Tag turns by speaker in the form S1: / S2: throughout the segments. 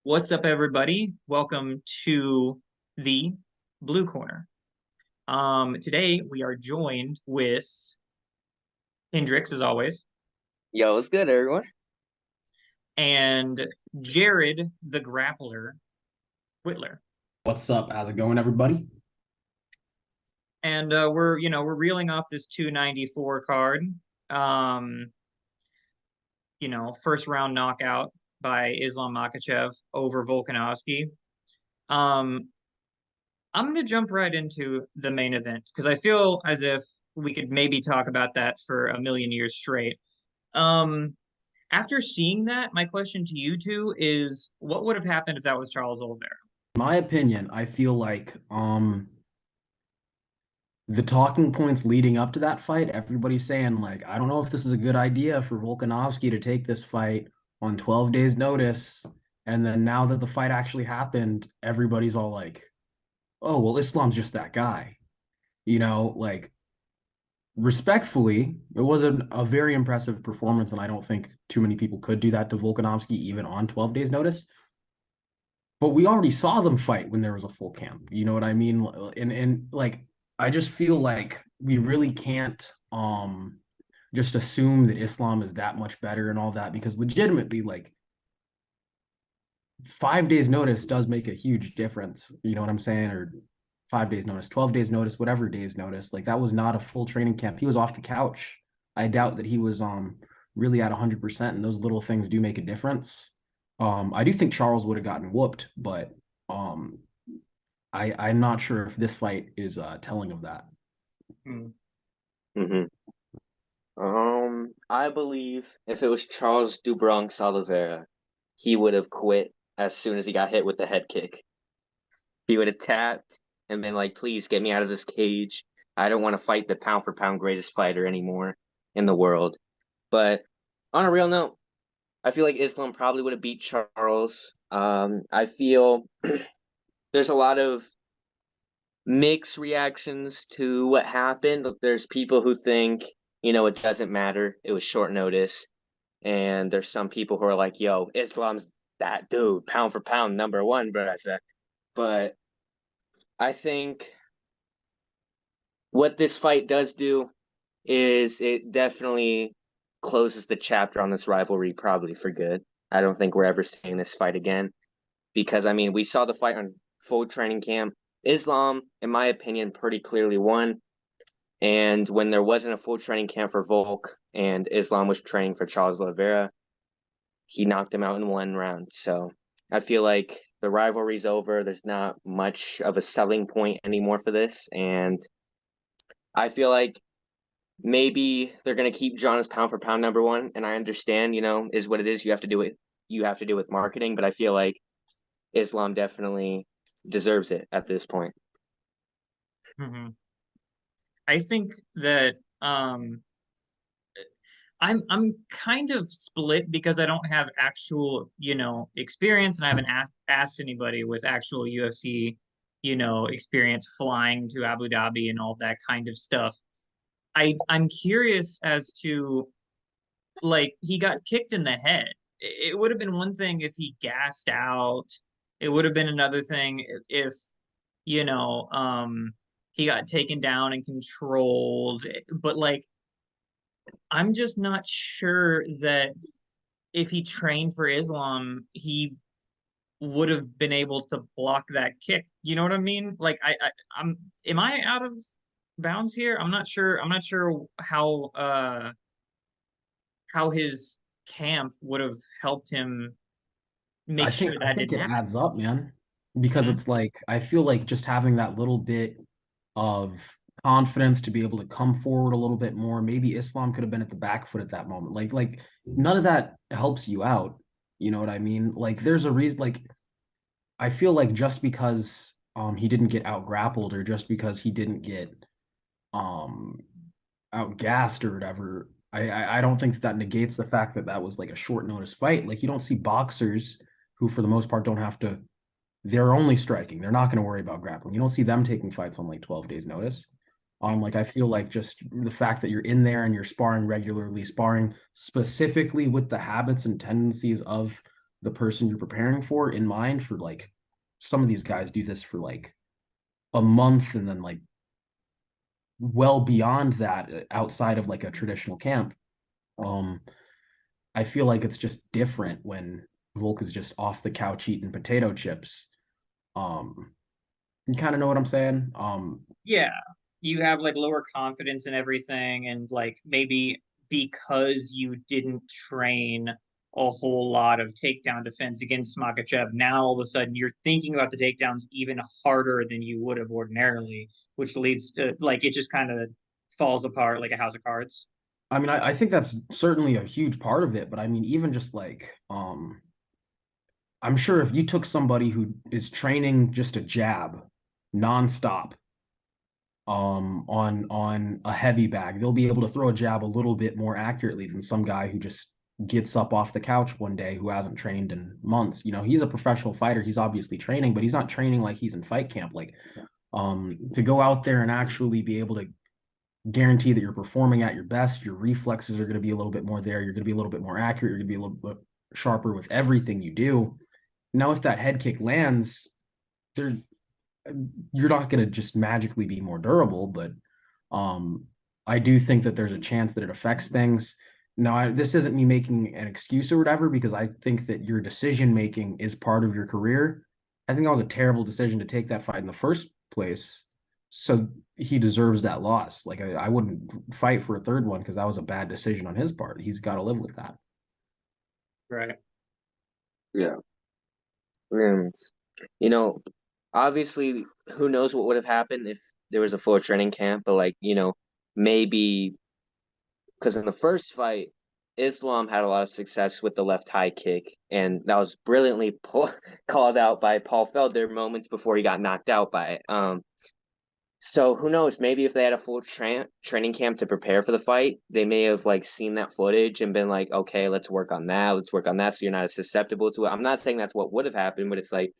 S1: What's up, everybody? Welcome to the Blue Corner. Today we are joined with Hendrix, as always,
S2: Yo, what's good, everyone?
S1: and Jared, the Grappler, Whitler.
S3: What's up? How's it going, everybody?
S1: And we're reeling off this 294 card. Um, First round knockout by Islam Makhachev over Volkanovski. Um, I'm going to jump right into the main event because I feel as if we could maybe talk about that for a million years straight. Um, After seeing that, my question to you two is what would have happened if that was Charles Oliveira?
S3: My opinion, I feel like the talking points leading up to that fight, everybody's saying like, I don't know if this is a good idea for Volkanovski to take this fight on 12 days notice. And then now that the fight actually happened, everybody's all like, oh, well, Islam's just that guy. Like respectfully, it was a very impressive performance, and I don't think too many people could do that to Volkanovski even on 12 days notice. But we already saw them fight when there was a full camp. You know what I mean? And like I just feel like we really can't just assume that Islam is that much better and all that, because legitimately, like, 5 days notice does make a huge difference. You know what I'm saying? Or 5 days notice, 12 days notice, whatever days notice. Like, that was not a full training camp. He was off the couch. I doubt that he was really at 100%, and those little things do make a difference. I do think Charles would have gotten whooped, but um I'm not sure if this fight is telling of that.
S1: Hmm.
S2: hmm I believe if it was Charles do Bronx Oliveira, he would have quit as soon as he got hit with the head kick. He would have tapped and been like, please get me out of this cage. I don't want to fight the pound for pound greatest fighter anymore in the world. But on a real note, I feel like Islam probably would have beat Charles. I feel there's a lot of mixed reactions to what happened. There's people who think, it doesn't matter. It was short notice. And there's some people who are like, yo, Islam's that dude, pound for pound, number one, brother. But I think what this fight does do is it definitely closes the chapter on this rivalry probably for good. I don't think we're ever seeing this fight again because, I mean, we saw the fight on full training camp. Islam, in my opinion, pretty clearly won. And when there wasn't a full training camp for Volk and Islam was training for Charles Oliveira, he knocked him out in one round. So I feel like the rivalry's over. There's not much of a selling point anymore for this. And I feel like maybe they're gonna keep John as pound for pound number one. And I understand, is what it is. You have to do it. You have to do with marketing, but I feel like Islam definitely deserves it at this point.
S1: Hmm. I think that I'm kind of split because I don't have actual, experience, and I haven't asked anybody with actual UFC, experience flying to Abu Dhabi and all that kind of stuff. I'm curious as to, like, he got kicked in the head. It would have been one thing if he gassed out. It would have been another thing if, you know, he got taken down and controlled. But like, I'm just not sure that if he trained for Islam, he would have been able to block that kick. You know what I mean? Like, I'm am I out of bounds here? I'm not sure. I'm not sure how his camp would have helped him
S3: I
S1: make
S3: think
S1: sure
S3: I
S1: that
S3: think
S1: didn't
S3: it
S1: happen.
S3: adds up, man, because
S1: Hmm.
S3: it's like I feel like just having that little bit of confidence to be able to come forward a little bit more. Maybe Islam could have been at the back foot at that moment. Like none of that helps you out. You know what I mean? Like there's a reason. Like I feel like just because he didn't get out grappled, or just because he didn't get um outgassed or whatever, I don't think that that negates the fact that that was like a short notice fight. Like you don't see boxers who for the most part don't have to, they're only striking. They're not going to worry about grappling. You don't see them taking fights on like 12 days notice. Like I feel like just the fact that you're in there and you're sparring regularly, sparring specifically with the habits and tendencies of the person you're preparing for in mind for like some of these guys do this for like a month and then like well beyond that outside of like a traditional camp. Um, I feel like it's just different when Volk is just off the couch eating potato chips. Um, you kind of know what I'm saying?
S1: Yeah, you have like lower confidence in everything, and like maybe because you didn't train a whole lot of takedown defense against Makachev, now all of a sudden you're thinking about the takedowns even harder than you would have ordinarily, which leads to like it just kind of falls apart like a house of cards.
S3: I mean, I think that's certainly a huge part of it, but I mean, even just like, I'm sure if you took somebody who is training just a jab nonstop, on a heavy bag, they'll be able to throw a jab a little bit more accurately than some guy who just gets up off the couch one day who hasn't trained in months. You know, he's a professional fighter. He's obviously training, but he's not training like he's in fight camp. Like, to go out there and actually be able to guarantee that you're performing at your best, your reflexes are going to be a little bit more there. You're going to be a little bit more accurate. You're going to be a little bit sharper with everything you do. Now, if that head kick lands, there you're not going to just magically be more durable, but I do think that there's a chance that it affects things. Now, this isn't me making an excuse or whatever, because I think that your decision making is part of your career. I think that was a terrible decision to take that fight in the first place. So he deserves that loss. Like I wouldn't fight for a third one because that was a bad decision on his part. He's got to live with that.
S1: Right.
S2: Yeah. And, you know, obviously, who knows what would have happened if there was a full training camp, but like, maybe because in the first fight, Islam had a lot of success with the left high kick, and that was brilliantly called out by Paul Felder moments before he got knocked out by it. So who knows? Maybe if they had a full training camp to prepare for the fight, they may have like seen that footage and been like, okay, let's work on that. Let's work on that so you're not as susceptible to it. I'm not saying that's what would have happened, but it's like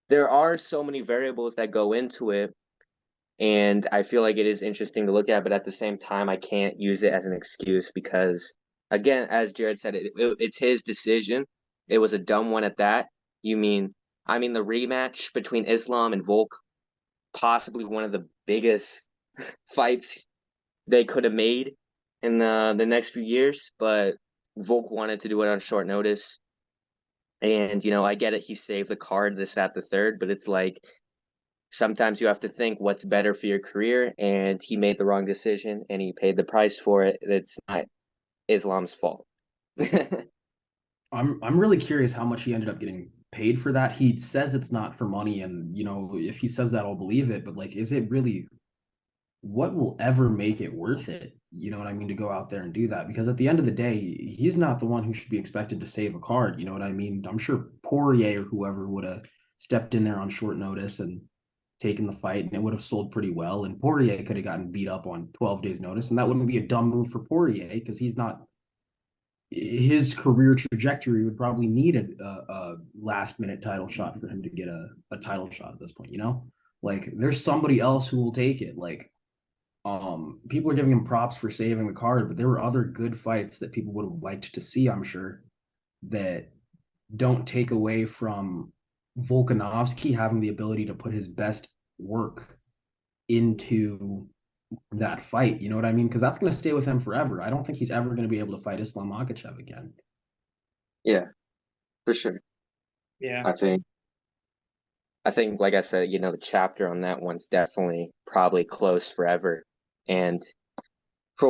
S2: there are so many variables that go into it. And I feel like it is interesting to look at, but at the same time, I can't use it as an excuse because, again, as Jared said, it's his decision. It was a dumb one at that. You mean, I mean, the rematch between Islam and Volk, possibly one of the biggest fights they could have made in the next few years, but Volk wanted to do it on short notice. And, I get it. He saved the card, this, that, the third, but it's like sometimes you have to think what's better for your career. And he made the wrong decision and he paid the price for it. It's not Islam's fault.
S3: I'm really curious how much he ended up getting paid for that. He says it's not for money, and if he says that, I'll believe it. But like, is it really what will ever make it worth it? You know what I mean? To go out there and do that, because at the end of the day, he's not the one who should be expected to save a card. You know what I mean? I'm sure Poirier or whoever would have stepped in there on short notice and taken the fight, and it would have sold pretty well. And Poirier could have gotten beat up on 12 days notice, and that wouldn't be a dumb move for Poirier because he's not his career trajectory would probably need a last minute title shot for him to get a title shot at this point, like there's somebody else who will take it. Like, people are giving him props for saving the card, but there were other good fights that people would have liked to see, I'm sure, that don't take away from Volkanovski having the ability to put his best work into that fight. You know what I mean? Because that's going to stay with him forever. I don't think he's ever going to be able to fight Islam Makhachev again.
S2: Yeah, for sure.
S1: Yeah.
S2: I think, like I said, the chapter on that one's definitely probably closed forever. And for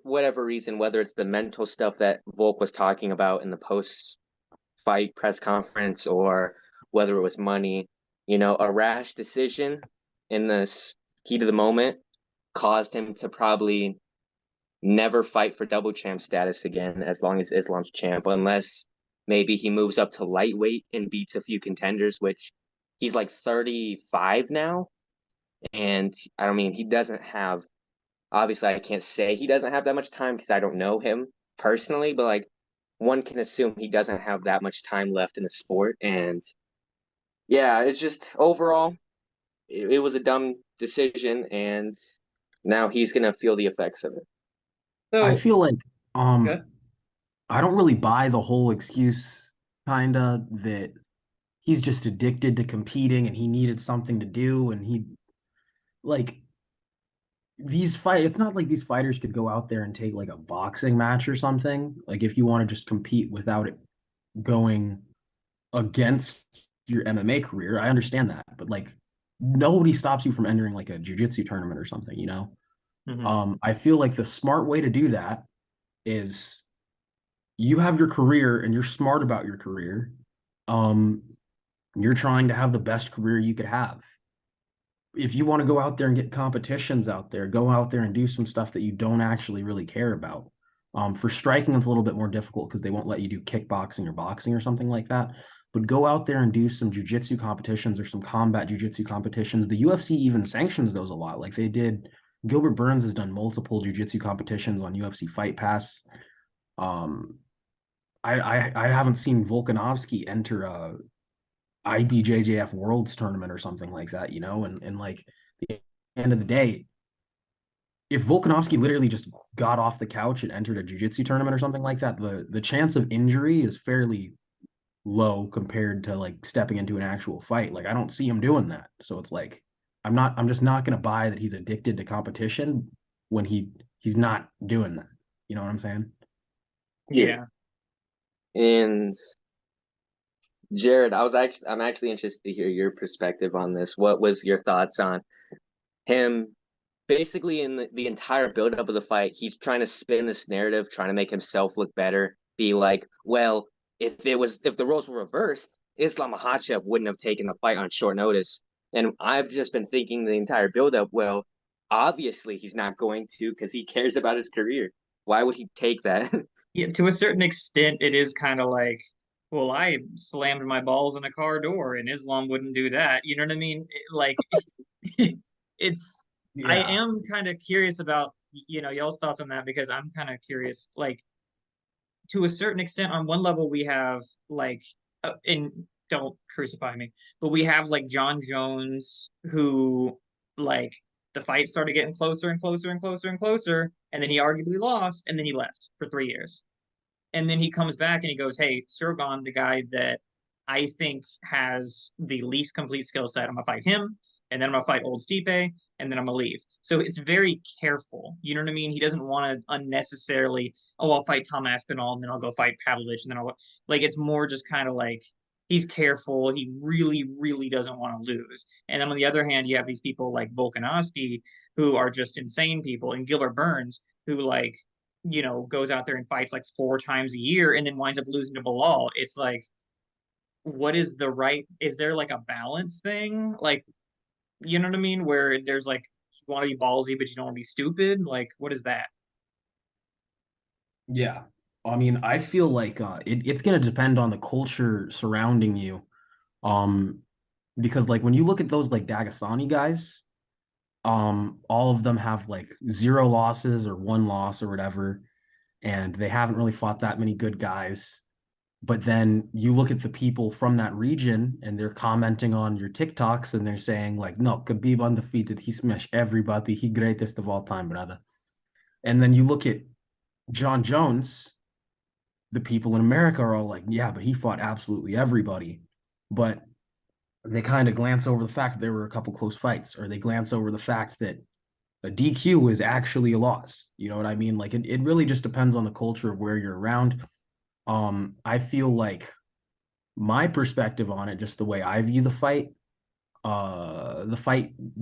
S2: whatever reason, whether it's the mental stuff that Volk was talking about in the post fight press conference or whether it was money, a rash decision in the heat of the moment caused him to probably never fight for double champ status again as long as Islam's champ, unless maybe he moves up to lightweight and beats a few contenders, which he's like 35 now. And I mean, he doesn't have, obviously, I can't say he doesn't have that much time because I don't know him personally, but like one can assume he doesn't have that much time left in the sport. And yeah, it's just overall, it was a dumb decision. And now he's going to feel the effects of it.
S3: I
S1: So
S3: feel like
S1: good.
S3: I don't really buy the whole excuse kind of, that he's just addicted to competing and he needed something to do. And he, like, it's not like these fighters could go out there and take like a boxing match or something. Like, if you want to just compete without it going against your MMA career, I understand that. But like, nobody stops you from entering like a jiu-jitsu tournament or something, you know? I feel like the smart way to do that is you have your career and you're smart about your career. Um, you're trying to have the best career you could have. If you want to go out there and get competitions out there, go out there and do some stuff that you don't actually really care about. For striking, it's a little bit more difficult because they won't let you do kickboxing or boxing or something like that. But go out there and do some jujitsu competitions or some combat jujitsu competitions. The UFC even sanctions those a lot. Like they did, Gilbert Burns has done multiple jujitsu competitions on UFC Fight Pass. Um, I haven't seen Volkanovski enter a IBJJF Worlds tournament or something like that, you know, and like the end of the day, if Volkanovski literally just got off the couch and entered a jiu-jitsu tournament or something like that, the chance of injury is fairly low compared to like stepping into an actual fight. Like I don't see him doing that. So it's like I'm just not gonna buy that he's addicted to competition when he's not doing that. You know what I'm saying?
S1: Yeah.
S2: And Jared, I'm actually interested to hear your perspective on this. What was your thoughts on him basically in the entire buildup of the fight? He's trying to spin this narrative, trying to make himself look better, be like, well, if the roles were reversed, Islam Makhachev wouldn't have taken the fight on short notice. And I've just been thinking the entire buildup, well, obviously he's not going to because he cares about his career. Why would he take that?
S1: Yeah, to a certain extent, it is kind of like, well, I slammed my balls in a car door, and Islam wouldn't do that. You know what I mean? Like, it's. I
S3: Yeah.
S1: am kind of curious about y'all's thoughts on that because I'm kind of curious. Like, to a certain extent, on one level, we have like, and don't crucify me, but we have like John Jones who like the fight started getting closer and closer and closer and closer, and then he arguably lost, and then he left for 3 years. And then he comes back and he goes, "Hey, Sergon, the guy that I think has the least complete skill set, I'm gonna fight him, and then I'm gonna fight old Stipe, and then I'm gonna leave." So it's very careful. You know what I mean? He doesn't want to unnecessarily, oh, I'll fight Tom Aspinall, and then I'll go fight Pavlovich, and then I'll like it's more just kind of like he's careful. He really, really doesn't want to lose. And then on the other hand, you have these people like Volkanovski who are just insane people, and Gilbert Burns who like goes out there and fights like 4 times a year and then winds up losing to Bilal. It's like, what is the right? Is there like a balance thing? Like, you know what I mean? Where there's like, you want to be ballsy, but you don't want to be stupid. Like, what is that?
S3: Yeah. I mean, I feel like it's going to depend on the culture surrounding you. Um, because like when you look at those like Dagesani guys, all of them have like zero losses or one loss or whatever, and they haven't really fought that many good guys. But then you look at the people from that region and they're commenting on your TikToks and they're saying like, no, Khabib undefeated, he smashed everybody, he greatest of all time, brother. And then you look at John Jones, the people in America are all like, yeah, but he fought absolutely everybody. But they kind of glance over the fact that there were a couple close fights, or they glance over the fact that a DQ is actually a loss. You know what I mean? Like it really just depends on the culture of where you're around. I feel like my perspective on it, just the way I view the fight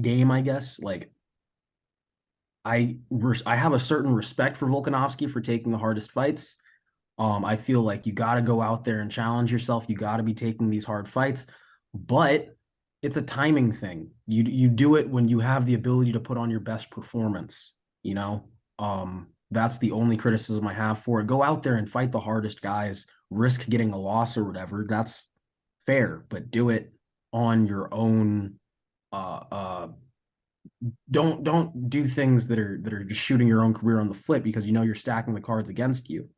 S3: game, I guess, like I have a certain respect for Volkanovski for taking the hardest fights. I feel like you got to go out there and challenge yourself. You got to be taking these hard fights, but it's a timing thing. You do it when you have the ability to put on your best performance, you know? That's the only criticism I have for it. Go out there and fight the hardest guys, risk getting a loss or whatever. That's fair, but do it on your own don't do things that are just shooting your own career on the flip because you know you're stacking the cards against you.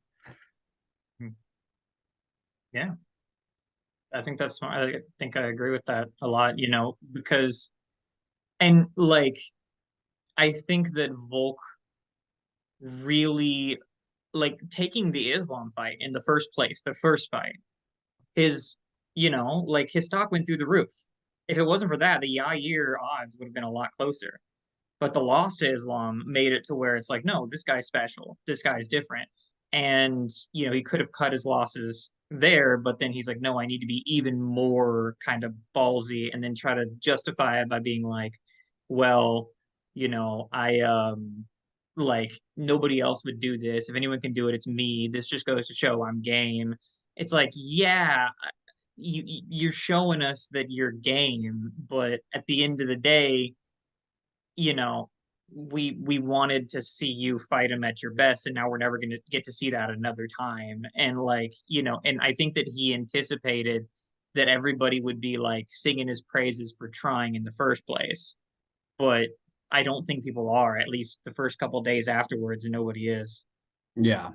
S1: Yeah, I think that's. I think I agree with that a lot. Because and like I think that Volk really like taking the Islam fight in the first place, the first fight. his, like his stock went through the roof. If it wasn't for that, the Yair odds would have been a lot closer. But the loss to Islam made it to where it's like, no, this guy's special. This guy's different. And, he could have cut his losses there, but then he's like, no, I need to be even more kind of ballsy and then try to justify it by being like, well, I like nobody else would do this. If anyone can do it, it's me. This just goes to show I'm game. It's like, yeah, you're showing us that you're game, but at the end of the day, you know, we wanted to see you fight him at your best, and now we're never going to get to see that another time. And like, and I think that he anticipated that everybody would be like singing his praises for trying in the first place. But I don't think people are, at least the first couple days afterwards, nobody is.
S3: Yeah.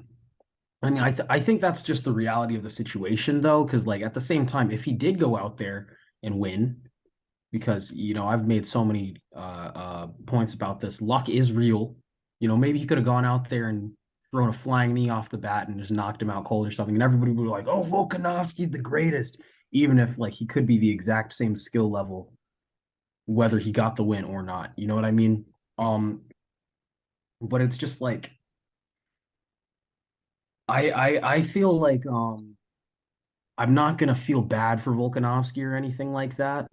S3: I mean, I think that's just the reality of the situation, though, because like at the same time, if he did go out there and win, because I've made so many points about this, luck is real. Maybe he could have gone out there and thrown a flying knee off the bat and just knocked him out cold or something, and everybody would be like, "Oh, Volkanovski's the greatest," even if like he could be the exact same skill level, whether he got the win or not. You know what I mean? But it's just like I feel like I'm not gonna feel bad for Volkanovski or anything like that.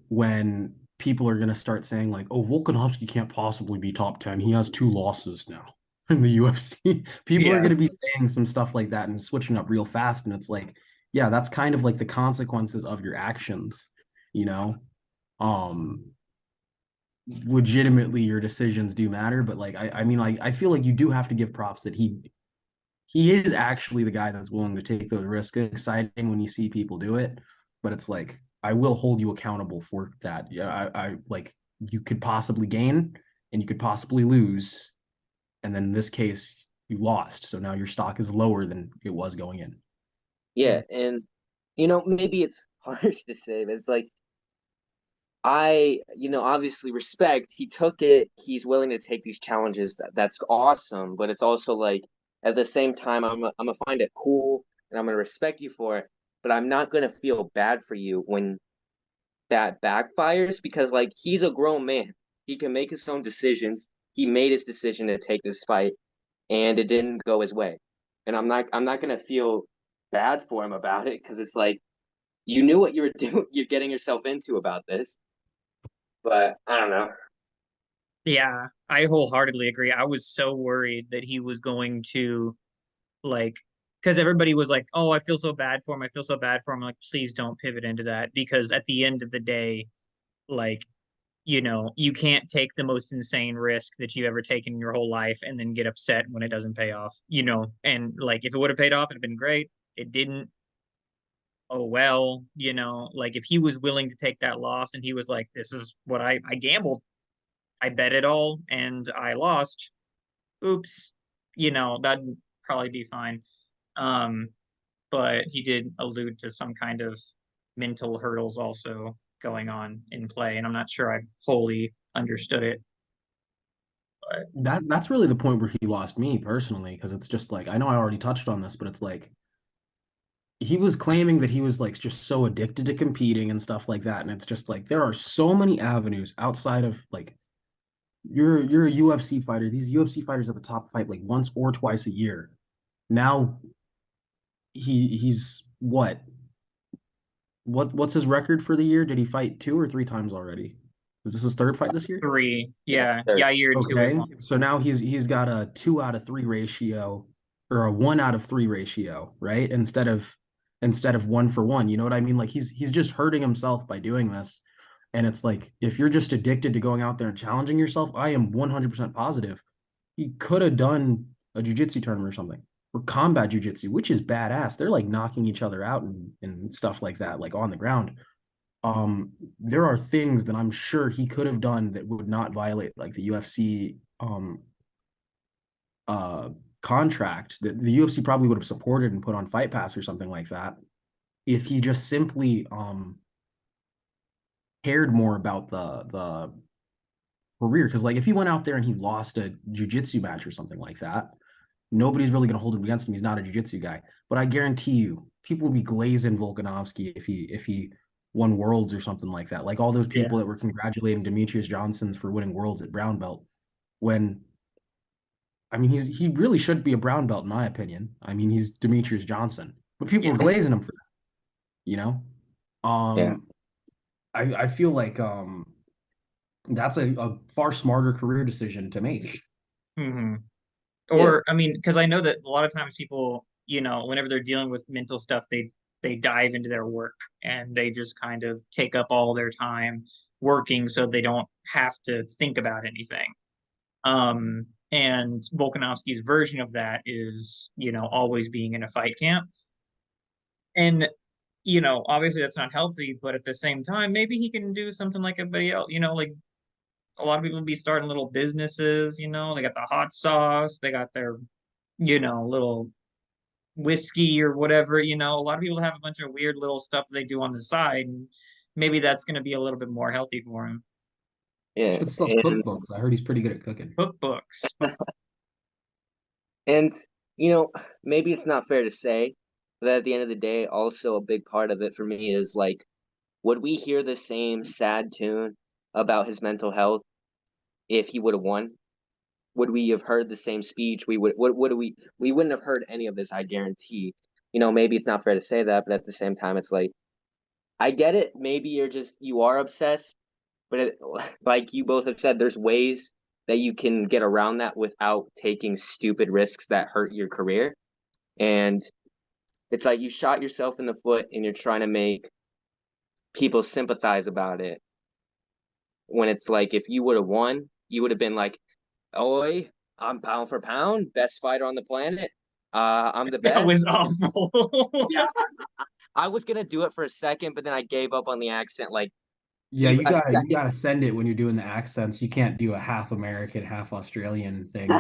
S3: When people are gonna start saying like, "Oh, Volkanovski can't possibly be top 10. He has 2 losses now in the UFC." People are
S1: Yeah.
S3: gonna be saying some stuff like that and switching up real fast, and it's like, yeah, that's kind of like the consequences of your actions, you know. Um, Legitimately, your decisions do matter, but like, I mean, like, I feel like you do have to give props that he is actually the guy that's willing to take those risks. It's exciting when you see people do it, but it's like I will hold you accountable for that. Yeah, I like you could possibly gain and you could possibly lose, and then in this case you lost. So now your stock is lower than it was going in.
S2: Yeah, and maybe it's harsh to say, but it's like obviously respect. He took it. He's willing to take these challenges. That's awesome. But it's also like at the same time, I'm gonna find it cool and I'm gonna respect you for it. But I'm not gonna feel bad for you when that backfires because like he's a grown man. He can make his own decisions. He made his decision to take this fight, and it didn't go his way. And I'm not gonna feel bad for him about it because it's like you knew what you were doing. You're getting yourself into about this. But I don't know.
S1: Yeah, I wholeheartedly agree. I was so worried that he was going to like, because everybody was like, "Oh, I feel so bad for him. I feel so bad for him." I'm like, please don't pivot into that because at the end of the day, like, you can't take the most insane risk that you've ever taken in your whole life and then get upset when it doesn't pay off, and like if it would have paid off, it'd been great. It didn't. Oh well, like if he was willing to take that loss and he was like, this is what I gambled. I bet it all and I lost. Oops. That'd probably be fine. Um, but he did allude to some kind of mental hurdles also going on in play, and I'm not sure I wholly understood it. But
S3: That's really the point where he lost me personally, because it's just like I know I already touched on this, but it's like he was claiming that he was like just so addicted to competing and stuff like that, and it's just like there are so many avenues outside of like you're a UFC fighter. These UFC fighters at the top fight like once or twice a year. Now he's what's his record for the year? Did he fight 2 or 3 times already? Is this his third fight this year?
S1: three,
S2: Yeah,
S1: yeah,
S2: third.
S1: Yair two
S3: Okay,
S1: Islam.
S3: so now he's got a 2 out of 3 ratio or a 1 out of 3 ratio, right? Instead of 1 for 1. You know what I mean? Like he's just hurting himself by doing this. And it's like if you're just addicted to going out there and challenging yourself, I am 100% positive he could have done a jujitsu tournament or something or combat jujitsu, which is badass. They're like knocking each other out and stuff like that, like on the ground. There are things that I'm sure he could have done that would not violate like the UFC uh contract that the UFC probably would have supported and put on Fight Pass or something like that if he just simply cared more about the career. Because like if he went out there and he lost a jujitsu match or something like that, nobody's really going to hold it against him. He's not a jiu-jitsu guy. But I guarantee you, people would be glazing Volkanovski if he won worlds or something like that. Like all those
S1: Yeah.
S3: people that were congratulating Demetrius Johnson for winning worlds at brown belt. When I mean he really should be a brown belt in my opinion. I mean he's Demetrius Johnson, but people
S1: Yeah.
S3: were glazing him for that. You know,
S2: Yeah.
S3: um, I feel like that's a far smarter career decision to make.
S1: Hmm.
S2: Yeah.
S1: Or, I mean, because I know that a lot of times people, whenever they're dealing with mental stuff, they dive into their work and they just kind of take up all their time working so they don't have to think about anything. And Volkanovski's version of that is, always being in a fight camp. And, obviously that's not healthy, but at the same time, maybe he can do something like everybody else, like a lot of people be starting little businesses, they got the hot sauce, they got their, little whiskey or whatever, a lot of people have a bunch of weird little stuff they do on the side, and maybe that's going to be a little bit more healthy for him.
S2: Yeah.
S3: Should sell
S2: And
S3: cookbooks. I heard he's pretty good at cooking.
S1: Cookbooks.
S2: and you know, maybe it's not fair to say that at the end of the day, also a big part of it for me is like, would we hear the same sad tune about his mental health if he would have won? Would we have heard the same speech? What do we wouldn't have heard any of this, I guarantee. Maybe it's not fair to say that, but at the same time, it's like I get it. Maybe you are obsessed, but like you both have said, there's ways that you can get around that without taking stupid risks that hurt your career. And it's like you shot yourself in the foot and you're trying to make people sympathize about it. When it's like if you would have won, you would have been like, "Oi, I'm pound for pound, best fighter on the planet. I'm the
S1: That was
S2: best."
S1: awful.
S2: Yeah, I was gonna do it for a second, but then I gave up on the accent. Like
S3: Yeah,
S2: even a
S3: you
S2: second.
S3: gotta send it when you're doing the accents. You can't do a half American, half Australian thing.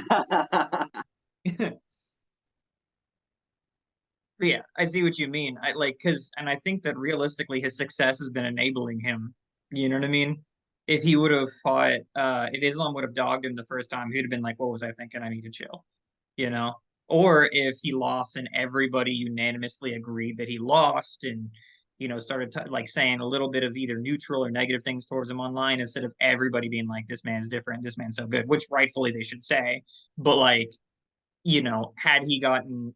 S1: Yeah, I see what you mean. I like because, and I think that realistically, his success has been enabling him. You know what I mean? If he would have fought, if Islam would have dogged him the first time, he'd have been like, "What was I thinking? I need to chill." You know? Or if he lost and everybody unanimously agreed that he lost, and started like saying a little bit of either neutral or negative things towards him online instead of everybody being like, "This man's different. This man's so good," which rightfully they should say. But like, had he gotten,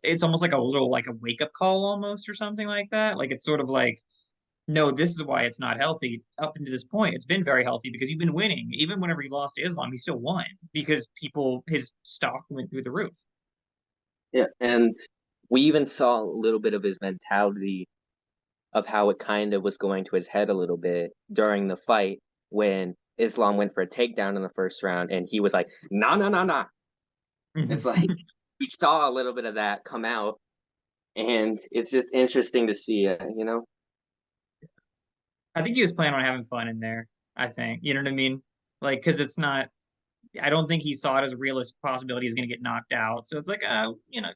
S1: it's almost like a little like a wake up call almost or something like that. Like it's sort of like, no, this is why it's not healthy. Up until this point, it's been very healthy because you've been winning. Even whenever he lost to Islam, he still won because his stock went through the roof.
S2: Yeah, and we even saw a little bit of his mentality of how it kind of was going to his head a little bit during the fight when Islam went for a takedown in the first round, and he was like, "Nah, nah, nah, nah." It's like we saw a little bit of that come out, and it's just interesting to see it.
S1: I think he was planning on having fun in there. I think, you know what I mean? Like, because it's not, I don't think he saw it as a realistic possibility he's going to get knocked out. So it's like,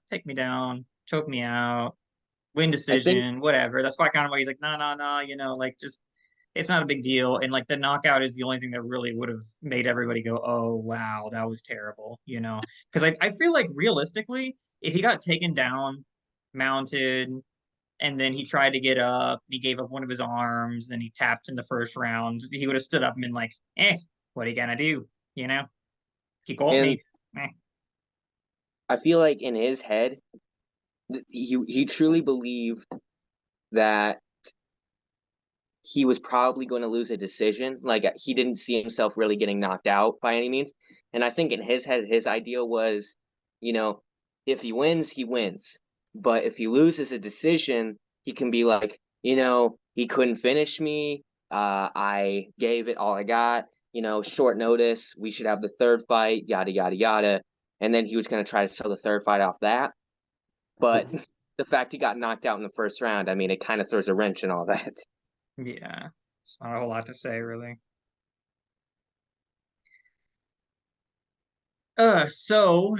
S1: take me down, choke me out, win
S2: I think,
S1: decision, whatever. That's why kind of why he's like, no, no, no, like just it's not a big deal. And like the knockout is the only thing that really would have made everybody go, oh wow, that was terrible. Because I feel like realistically, if he got taken down, mounted, and then he tried to get up, he gave up one of his arms, then he tapped in the first round, he would have stood up and been like, what are you gonna do? You know? He caught
S2: and
S1: me. Eh.
S2: I feel like in his head, he truly believed that he was probably going to lose a decision. Like he didn't see himself really getting knocked out by any means. And I think in his head, his idea was, you know, if he wins, he wins. But if he loses a decision, he can be like, he couldn't finish me. I gave it all I got. Short notice. We should have the third fight. Yada yada yada. And then he was going to try to sell the third fight off that. But the fact he got knocked out in the first round, I mean, it kind of throws a wrench in all that.
S1: Yeah. It's not a whole lot to say really. So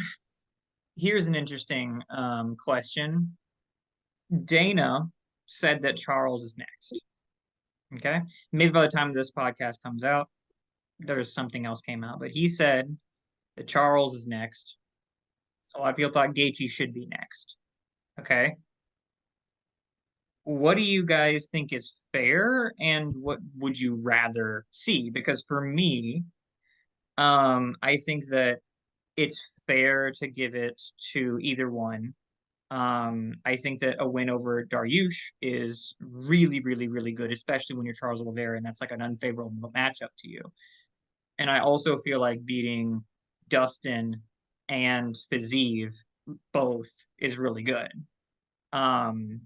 S1: here's an interesting question. Dana said that Charles is next. Okay. Maybe by the time this podcast comes out, there's something else came out, but he said that Charles is next. A lot of people thought Gaethje should be next. Okay. What do you guys think is fair, and what would you rather see? Because for me, I think that it's fair to give it to either one. I think that a win over Dariush is really, really, really good, especially when you're Charles Oliveira, and that's like an unfavorable matchup to you. And I also feel like beating Dustin and Fiziev both is really good. Um,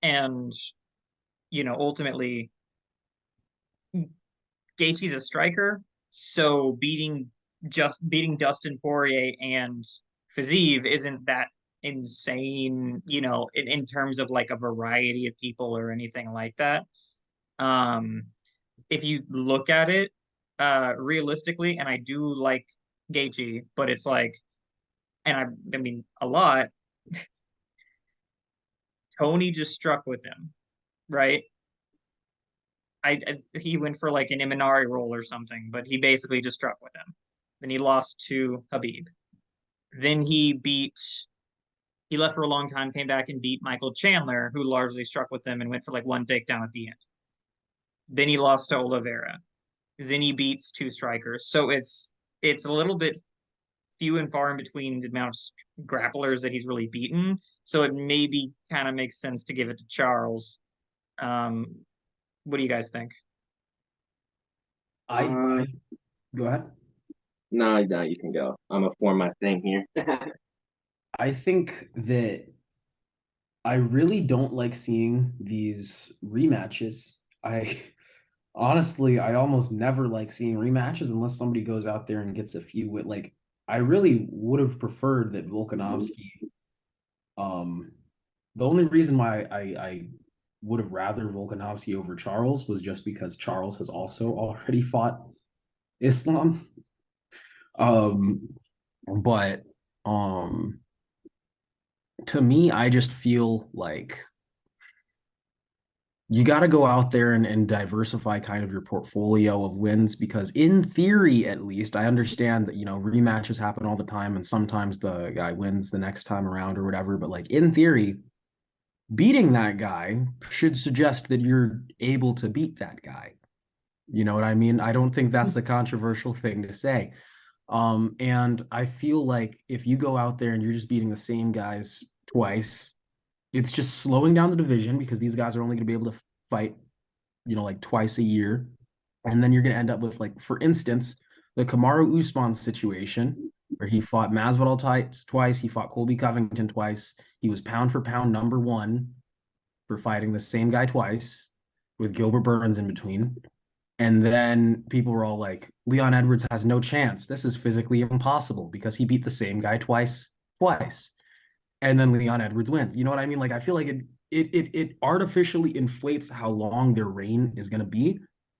S1: and ultimately, Gaethje's a striker, so beating Dustin Poirier and Fiziev isn't that insane, in terms of like a variety of people or anything like that. Um, if you look at it realistically, and I do like Gaethje, but it's like, and I mean a lot. Tony just struck with him, right? He went for like an Imanari roll or something, but he basically just struck with him. Then he lost to Habib. Then he left for a long time, came back and beat Michael Chandler, who largely struck with him and went for like one takedown at the end. Then he lost to Oliveira. Then he beats two strikers. So it's a little bit few and far in between the amount of grapplers that he's really beaten. So it maybe kind of makes sense to give it to Charles. Um, what do you guys think?
S3: I go ahead.
S2: No, no, you can go. I'm gonna form my thing here.
S3: I think that I really don't like seeing these rematches. I honestly, I almost never like seeing rematches unless somebody goes out there and gets a few with like I really would have preferred that Volkanovski. Um, the only reason why I would have rather Volkanovski over Charles was just because Charles has also already fought Islam. Um, but um, to me, I just feel like you got to go out there and diversify kind of your portfolio of wins because in theory at least I understand that rematches happen all the time and sometimes the guy wins the next time around or whatever, but like in theory beating that guy should suggest that you're able to beat that guy. You know what I mean? I don't think that's a controversial thing to say. And I feel like if you go out there and you're just beating the same guys twice, it's just slowing down the division because these guys are only going to be able to fight, like twice a year. And then you're going to end up with, like, for instance, the Kamaru Usman situation where he fought Masvidal twice, he fought Colby Covington twice. He was pound for pound number one for fighting the same guy twice with Gilbert Burns in between. And then people were all like, Leon Edwards has no chance. This is physically impossible because he beat the same guy twice. And then Leon Edwards wins. You know what I mean? Like I feel like it artificially inflates how long their reign is going to be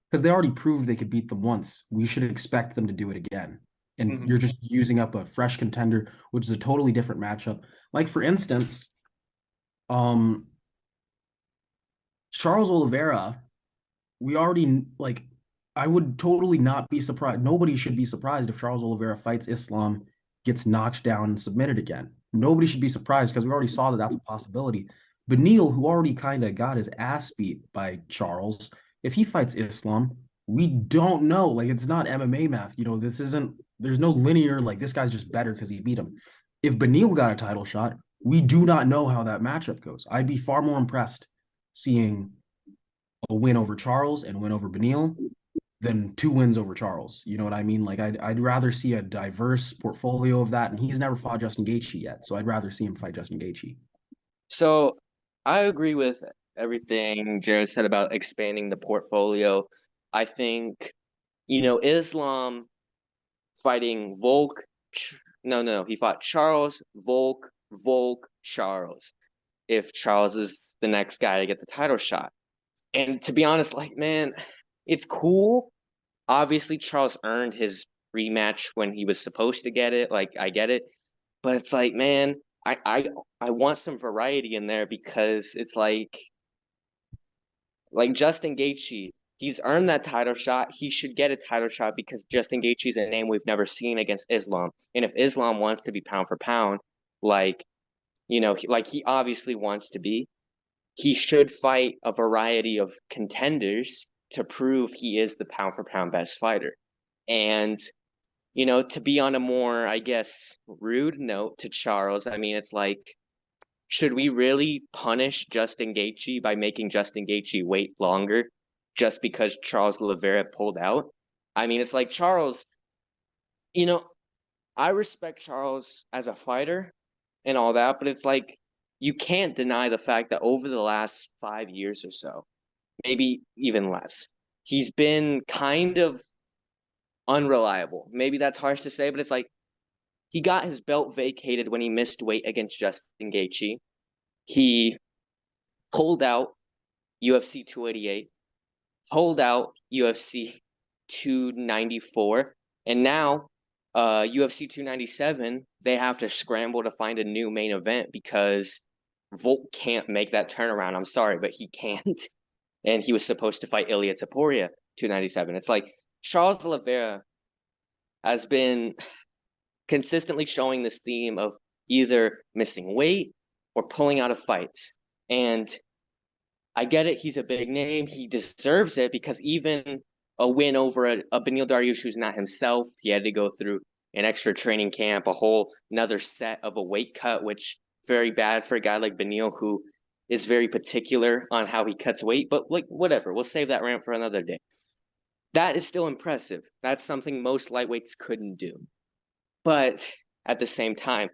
S3: because they already proved they could beat them once. We should expect them to do it again. And
S1: Mm-hmm.
S3: you're just using up a fresh contender, which is a totally different matchup. Like for instance, um, Charles Oliveira, we already like. I would totally not be surprised. Nobody should be surprised if Charles Oliveira fights Islam, gets knocked down and submitted again. Nobody should be surprised because we already saw that that's a possibility. But Neil, who already kind of got his ass beat by Charles, if he fights Islam, we don't know. Like it's not MMA math. This isn't. There's no linear. Like this guy's just better because he beat him. If Beneil got a title shot, we do not know how that matchup goes. I'd be far more impressed seeing a win over Charles and a win over Beneil than two wins over Charles. You know what I mean? Like I'd rather see a diverse portfolio of that, and he's never fought Justin Gaethje yet, so I'd rather see him fight Justin Gaethje.
S2: So I agree with everything Jared said about expanding the portfolio. I think, Islam fighting Volk. No, no, no. He fought Charles, Volk, Charles. If Charles is the next guy to get the title shot. And to be honest, like, man, it's cool. Obviously, Charles earned his rematch when he was supposed to get it. Like, I get it. But it's like, man, I want some variety in there because it's like Justin Gaethje. he's earned that title shot. He should get a title shot because Justin Gaethje's a name we've never seen against Islam. And if Islam wants to be pound for pound, like, like he obviously wants to be, he should fight a variety of contenders to prove he is the pound for pound best fighter. And, to be on a more, I guess, rude note to Charles, I mean, it's like, should we really punish Justin Gaethje by making Justin Gaethje wait longer just because Charles Oliveira pulled out? I mean, it's like Charles, you know, I respect Charles as a fighter and all that, but it's like you can't deny the fact that over the last 5 years or so, maybe even less, he's been kind of unreliable. Maybe that's harsh to say, but it's like he got his belt vacated when he missed weight against Justin Gaethje. He pulled out UFC 288, pulled out UFC 294, and now UFC 297, they have to scramble to find a new main event because Volk can't make that turnaround. I'm sorry, but he can't. And he was supposed to fight Ilya Taporia 297. It's like Charles Oliveira has been consistently showing this theme of either missing weight or pulling out of fights. And I get it. He's a big name. He deserves it because even a win over a Beneil Dariush who's not himself, he had to go through an extra training camp, a whole another set of a weight cut, which very bad for a guy like Beneil who is very particular on how he cuts weight. But like whatever, we'll save that rant for another day. That is still impressive. That's something most lightweights couldn't do. But at the same time,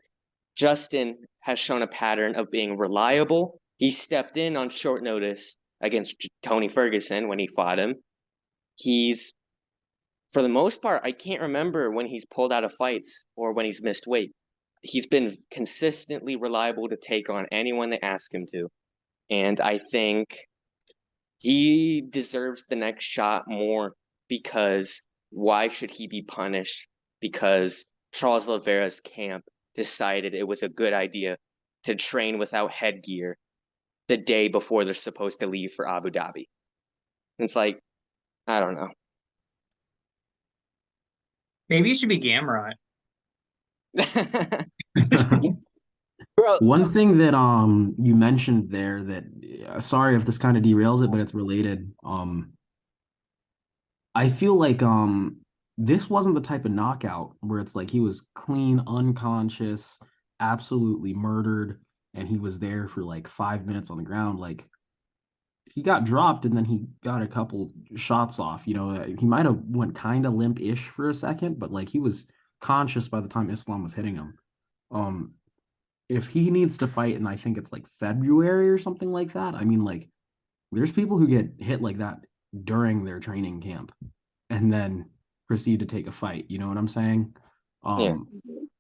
S2: Justin has shown a pattern of being reliable. He stepped in on short notice against Tony Ferguson when he fought him. He's, for the most part, I can't remember when he's pulled out of fights or when he's missed weight. He's been consistently reliable to take on anyone they ask him to. And I think he deserves the next shot more because why should he be punished? Because Charles Oliveira's camp decided it was a good idea to train without headgear the day before they're supposed to leave for Abu Dhabi. It's like, I don't know.
S1: Maybe you should be Gamrot.
S2: Bro,
S3: One thing that you mentioned there that sorry if this kind of derails it, but it's related. I feel like this wasn't the type of knockout where it's like he was clean, unconscious, absolutely murdered, and he was there for like 5 minutes on the ground. Like he got dropped and then he got a couple shots off. He might have went kind of limp-ish for a second, but like he was conscious by the time Islam was hitting him. Um, if he needs to fight, and I think it's like February or something like that, I mean, like, there's people who get hit like that during their training camp and then proceed to take a fight. You know what I'm saying?
S2: yeah,
S3: Um,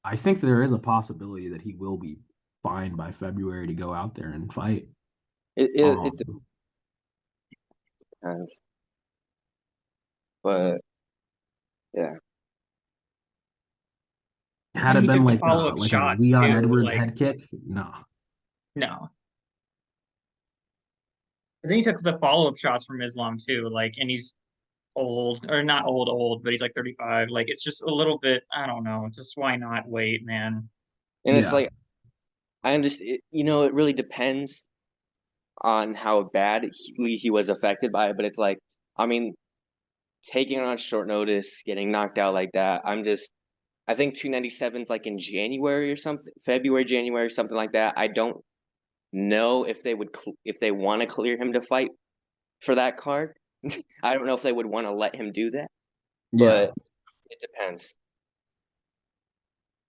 S3: I think there is a possibility that he will be fine by February to go out there and fight.
S2: it
S3: Um,
S2: depends. But yeah.
S1: I
S3: had
S1: mean,
S3: it
S1: he
S3: been
S1: took the
S3: like
S1: follow-up
S3: a
S1: shots
S3: Leon
S1: too.
S3: Edwards
S1: Like,
S3: head kick, no.
S1: no. I think he took the follow-up shots from Islam too. Like, and he's old, or not old, but he's like 35. Like, it's just a little bit, I don't know. Just why not wait, man?
S2: And it's
S3: Yeah.
S2: like, I understand, it really depends on how bad he was affected by it. But it's like, I mean, taking on short notice, getting knocked out like that, I think 297 is like in January or something, February, January, something like that. I don't know if if they want to clear him to fight for that card. I don't know if they would want to let him do that,
S3: Yeah.
S2: but it depends.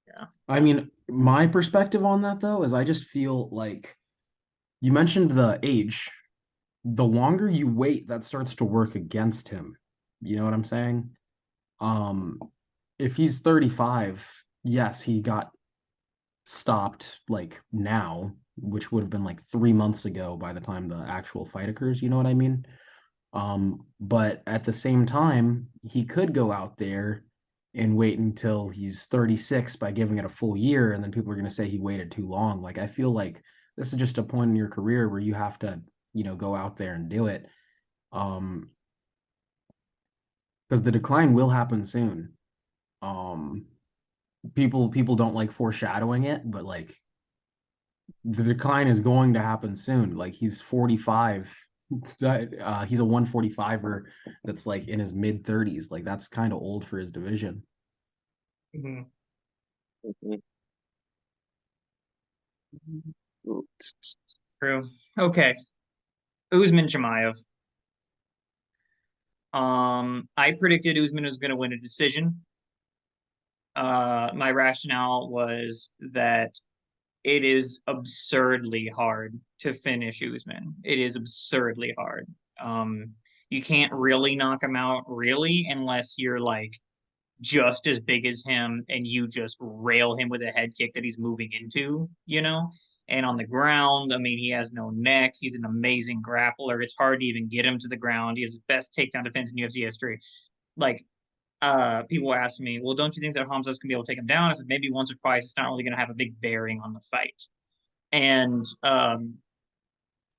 S1: Yeah.
S3: I mean, my perspective on that though is I just feel like you mentioned the age. The longer you wait, that starts to work against him. You know what I'm saying? Um, if he's 35, yes, he got stopped like now, which would have been like 3 months ago by the time the actual fight occurs. You know what I mean? But at the same time, he could go out there and wait until he's 36 by giving it a full year, and then people are going to say he waited too long. Like, I feel like this is just a point in your career where you have to, go out there and do it. Um, because the decline will happen soon. Um, people don't like foreshadowing it, but like the decline is going to happen soon. Like he's 45. He's a 145er that's like in his mid 30s. Like that's kind of old for his division.
S1: Mhm.
S2: Mhm.
S1: True. Okay. Usman Chimaev. I predicted Usman was going to win a decision. My rationale was that it is absurdly hard to finish Usman. It is absurdly hard. Um, you can't really knock him out, really, unless you're like just as big as him and you just rail him with a head kick that he's moving into, you know? And on the ground, I mean, he has no neck. He's an amazing grappler. It's hard to even get him to the ground. He has the best takedown defense in UFC history. Like, people ask me, well, don't you think that Hamza's gonna be able to take him down? I said maybe once or twice. It's not really gonna have a big bearing on the fight. And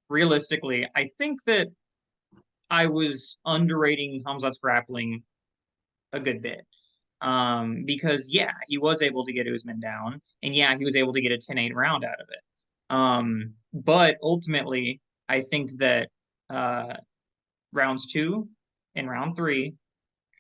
S1: realistically, I think that I was underrating Hamzat's grappling a good bit. Because yeah, he was able to get Usman down, and yeah, he was able to get a 10-8 round out of it. But ultimately, I think that uh, rounds 2 and round 3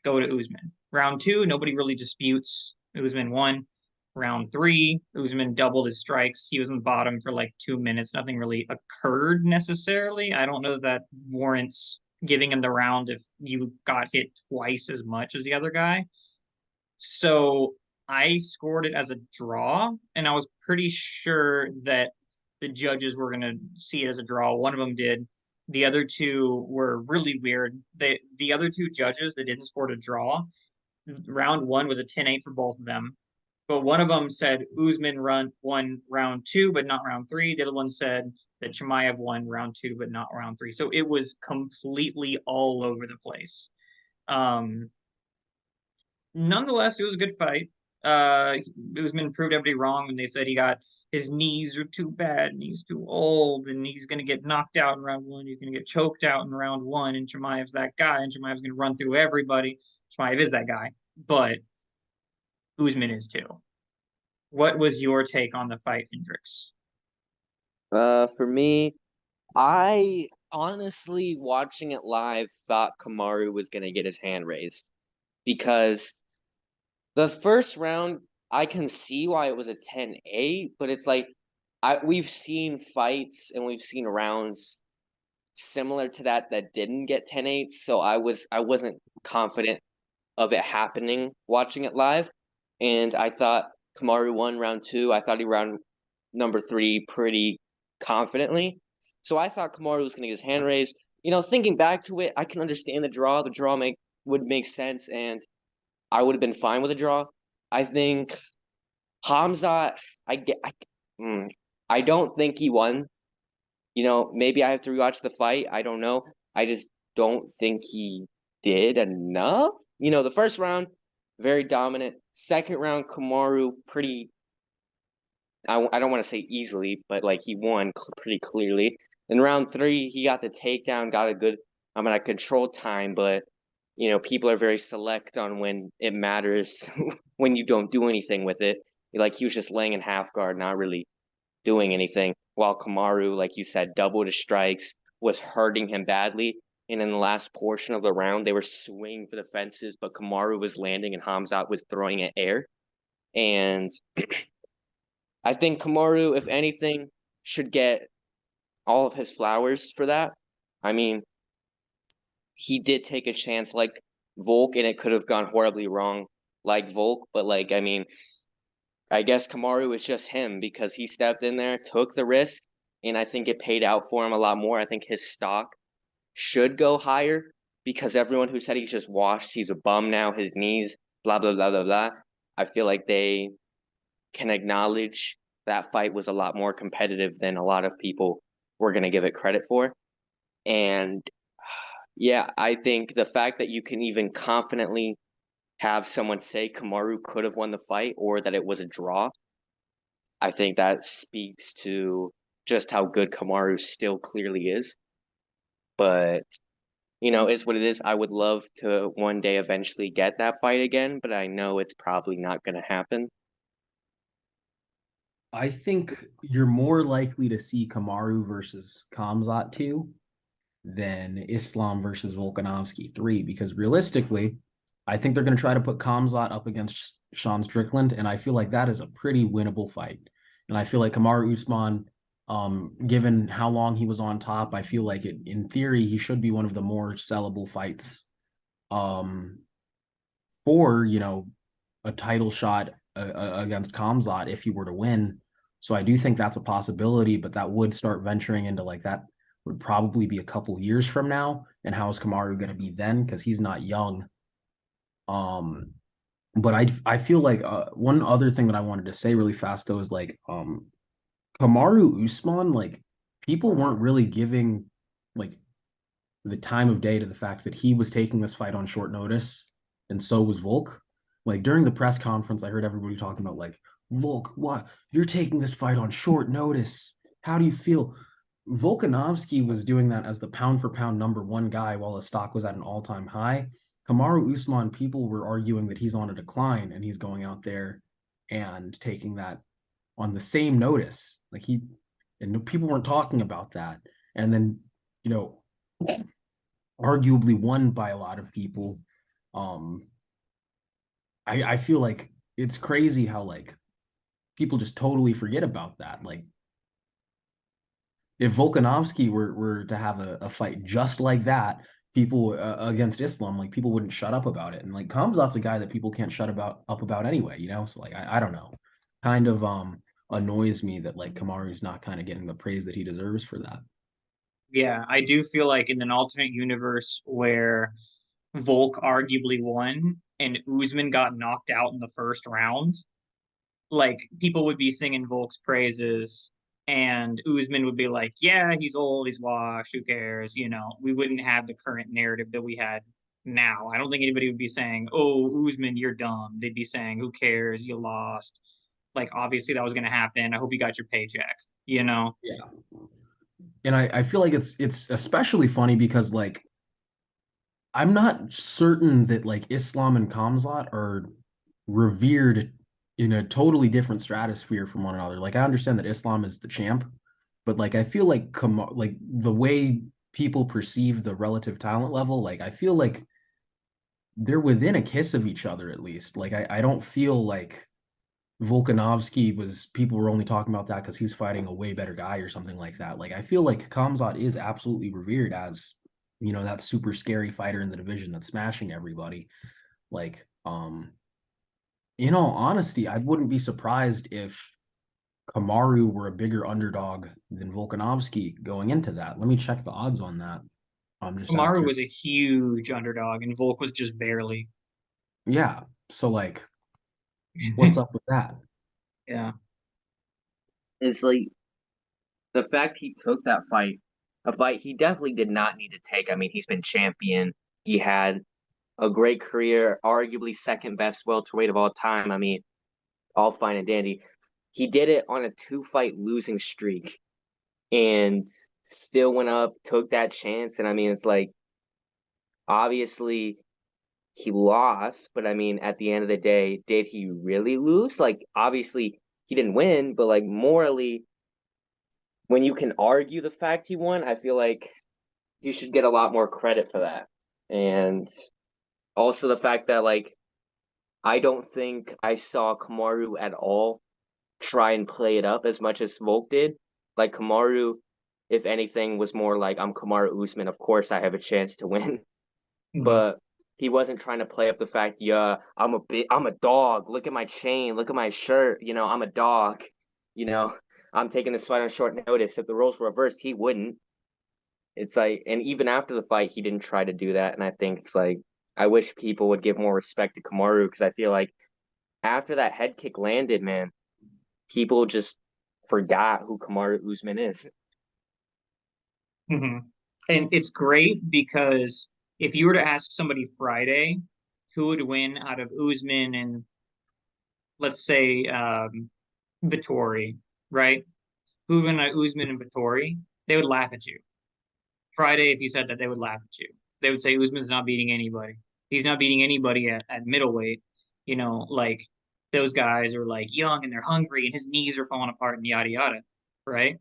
S1: go to Usman. Round 2, nobody really disputes. Usman won. Round 3, Usman doubled his strikes. He was on the bottom for like 2 minutes. Nothing really occurred necessarily. I don't know if that warrants giving him the round if you got hit twice as much as the other guy. So I scored it as a draw, and I was pretty sure that the judges were going to see it as a draw. One of them did. The other two were really weird. The other two judges that didn't score a draw, round 1 was a 10-8 for both of them. But one of them said Usman won round 2, but not round 3. The other one said that Chimaev won round 2, but not round 3. So it was completely all over the place. Um, Nonetheless, it was a good fight. Usman proved everybody wrong when they said he got his knees are too bad and he's too old and he's going to get knocked out in round 1. He's going to get choked out in round 1. And Chimaev's that guy. And Chimaev's going to run through everybody. Chimaev is that guy. But Usman is too. What was your take on the fight, Hendrix?
S2: For me, I honestly watching it live thought Kamaru was gonna get his hand raised because the first round I can see why it was a 10-8, but it's like we've seen fights and we've seen rounds similar to that didn't get 10-8, so I wasn't confident of it happening watching it live. And I thought Kamaru won round 2. I thought he round number 3 pretty confidently. So I thought Kamaru was going to get his hand raised. You know, thinking back to it, I can understand the draw. The draw would make sense, and I would have been fine with a draw. I think Hamza, I get, I don't think he won. You know, maybe I have to rewatch the fight. I don't know. I just don't think he did enough. You know, the first round, very dominant. Second round, Kamaru, pretty, I don't want to say easily, but like he won pretty clearly. In round 3, he got the takedown, got a good amount of control time, but, you know, people are very select on when it matters when you don't do anything with it. Like he was just laying in half guard, not really doing anything, while Kamaru, like you said, doubled his strikes, was hurting him badly. And in the last portion of the round, they were swinging for the fences, but Kamaru was landing and Hamzat was throwing at air. And I think Kamaru, if anything, should get all of his flowers for that. I mean, he did take a chance like Volk, and it could have gone horribly wrong like Volk, but like, I mean, I guess Kamaru was just him because he stepped in there, took the risk, and I think it paid out for him a lot more. I think his stock should go higher because everyone who said he's just washed, he's a bum now, his knees, blah, blah, blah, blah, blah. I feel like they can acknowledge that fight was a lot more competitive than a lot of people were going to give it credit for. And yeah, I think the fact that you can even confidently have someone say Kamaru could have won the fight or that it was a draw, I think that speaks to just how good Kamaru still clearly is. But is what it is. I would love to one day eventually get that fight again, but I know it's probably not going to happen.
S3: I think you're more likely to see Kamaru versus Kamzat 2 than Islam versus Volkanovski 3, because realistically, I think they're going to try to put Kamzat up against Sean Strickland, and I feel like that is a pretty winnable fight. And I feel like Kamaru Usman, given how long he was on top, I feel like in theory he should be one of the more sellable fights, um, for a title shot against Kamzat if he were to win. So I do think that's a possibility, but that would start venturing into like that would probably be a couple years from now. And how is Kamaru going to be then? Because he's not young. Um, but I feel like one other thing that I wanted to say really fast though is like Kamaru Usman, like people weren't really giving like the time of day to the fact that he was taking this fight on short notice, and so was Volk. Like during the press conference, I heard everybody talking about like, Volk, what? You're taking this fight on short notice. How do you feel? Volkanovski was doing that as the pound for pound #1 guy while his stock was at an all-time high. Kamaru Usman, people were arguing that he's on a decline and he's going out there and taking that on the same notice. Like and people weren't talking about that. And then, you know, arguably won by a lot of people. Um, I feel like it's crazy how like people just totally forget about that. Like if Volkanovski were to have a fight just like that, people against Islam, like people wouldn't shut up about it. And like Khamzat's a guy that people can't shut up about anyway, you know? So like I don't know. Kind of annoys me that like Kamaru's not kind of getting the praise that he deserves for that.
S1: Yeah, I do feel like in an alternate universe where Volk arguably won and Usman got knocked out in the first round, like people would be singing Volk's praises and Usman would be like, yeah, he's old, he's washed, who cares? We wouldn't have the current narrative that we had now. I don't think anybody would be saying, oh, Usman, you're dumb. They'd be saying, who cares? You lost. Like, obviously, that was going to happen. I hope you got your paycheck.
S3: Yeah. And I feel like it's especially funny because like I'm not certain that like Islam and Kamzat are revered in a totally different stratosphere from one another. Like I understand that Islam is the champ, but like I feel like like the way people perceive the relative talent level, like I feel like they're within a kiss of each other at least. Like I don't feel like Volkanovski was people were only talking about that because he's fighting a way better guy or something like that. Like I feel like Kamzat is absolutely revered as that super scary fighter in the division that's smashing everybody. Like in all honesty, I wouldn't be surprised if Kamaru were a bigger underdog than Volkanovski going into that. Let me check the odds on that. I'm just out of
S1: Kamaru was
S3: curiosity.
S1: a huge underdog and Volk was just barely.
S3: Yeah. So like, what's up with that?
S1: Yeah.
S2: It's like the fact he took that fight, a fight he definitely did not need to take. I mean, he's been champion. He had a great career, arguably second best welterweight of all time. I mean, all fine and dandy. He did it on a two-fight losing streak and still went up, took that chance. And I mean, it's like obviously he lost, but I mean, at the end of the day, did he really lose? Like, obviously he didn't win, but like morally, when you can argue the fact he won, I feel like you should get a lot more credit for that. And also the fact that like I don't think I saw Kamaru at all try and play it up as much as Volk did. Like Kamaru, if anything, was more like I'm Kamaru Usman. Of course, I have a chance to win,
S1: Mhm.
S2: but he wasn't trying to play up the fact, yeah, I'm a dog. Look at my chain. Look at my shirt. I'm a dog. You know, I'm taking this fight on short notice. If the roles were reversed, he wouldn't. It's like, and even after the fight, he didn't try to do that. And I think it's like, I wish people would give more respect to Kamaru because I feel like after that head kick landed, man, people just forgot who Kamaru Usman is.
S1: Mhm. And it's great because if you were to ask somebody Friday who would win out of Usman and let's say Vittori, right? Who would win out of Usman and Vittori, they would laugh at you. Friday, if you said that, they would laugh at you. They would say Usman's not beating anybody. He's not beating anybody at middleweight. Like those guys are like young and they're hungry and his knees are falling apart and yada yada, right?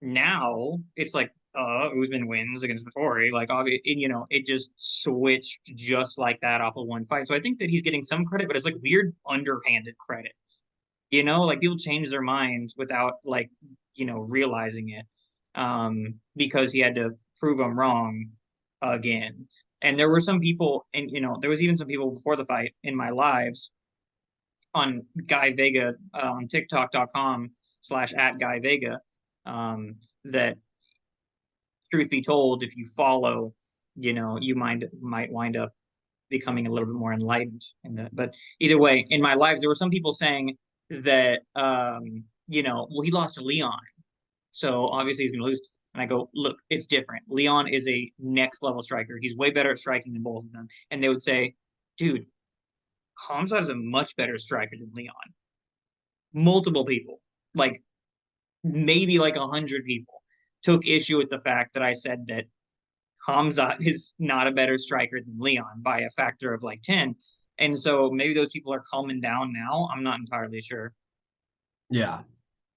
S1: Now it's like Usman wins against Vettori. Like it just switched just like that off of one fight. So I think that he's getting some credit, but it's like weird underhanded credit. Like people change their minds without like, realizing it. Because he had to prove them wrong again. And there were some people, and there was even some people before the fight in my lives on Guy Vega on TikTok.com/at Guy Vega. That truth be told, if you follow, you might wind up becoming a little bit more enlightened in that. But either way, in my lives, there were some people saying that well, he lost to Leon, so obviously he's gonna lose. And I go, look, it's different. Leon is a next level striker. He's way better at striking than both of them. And they would say, dude, Hamza is a much better striker than Leon. Multiple people, like maybe like 100 people, took issue with the fact that I said that Hamzat is not a better striker than Leon by a factor of like 10. And so maybe those people are calming down now. I'm not entirely sure.
S3: Yeah.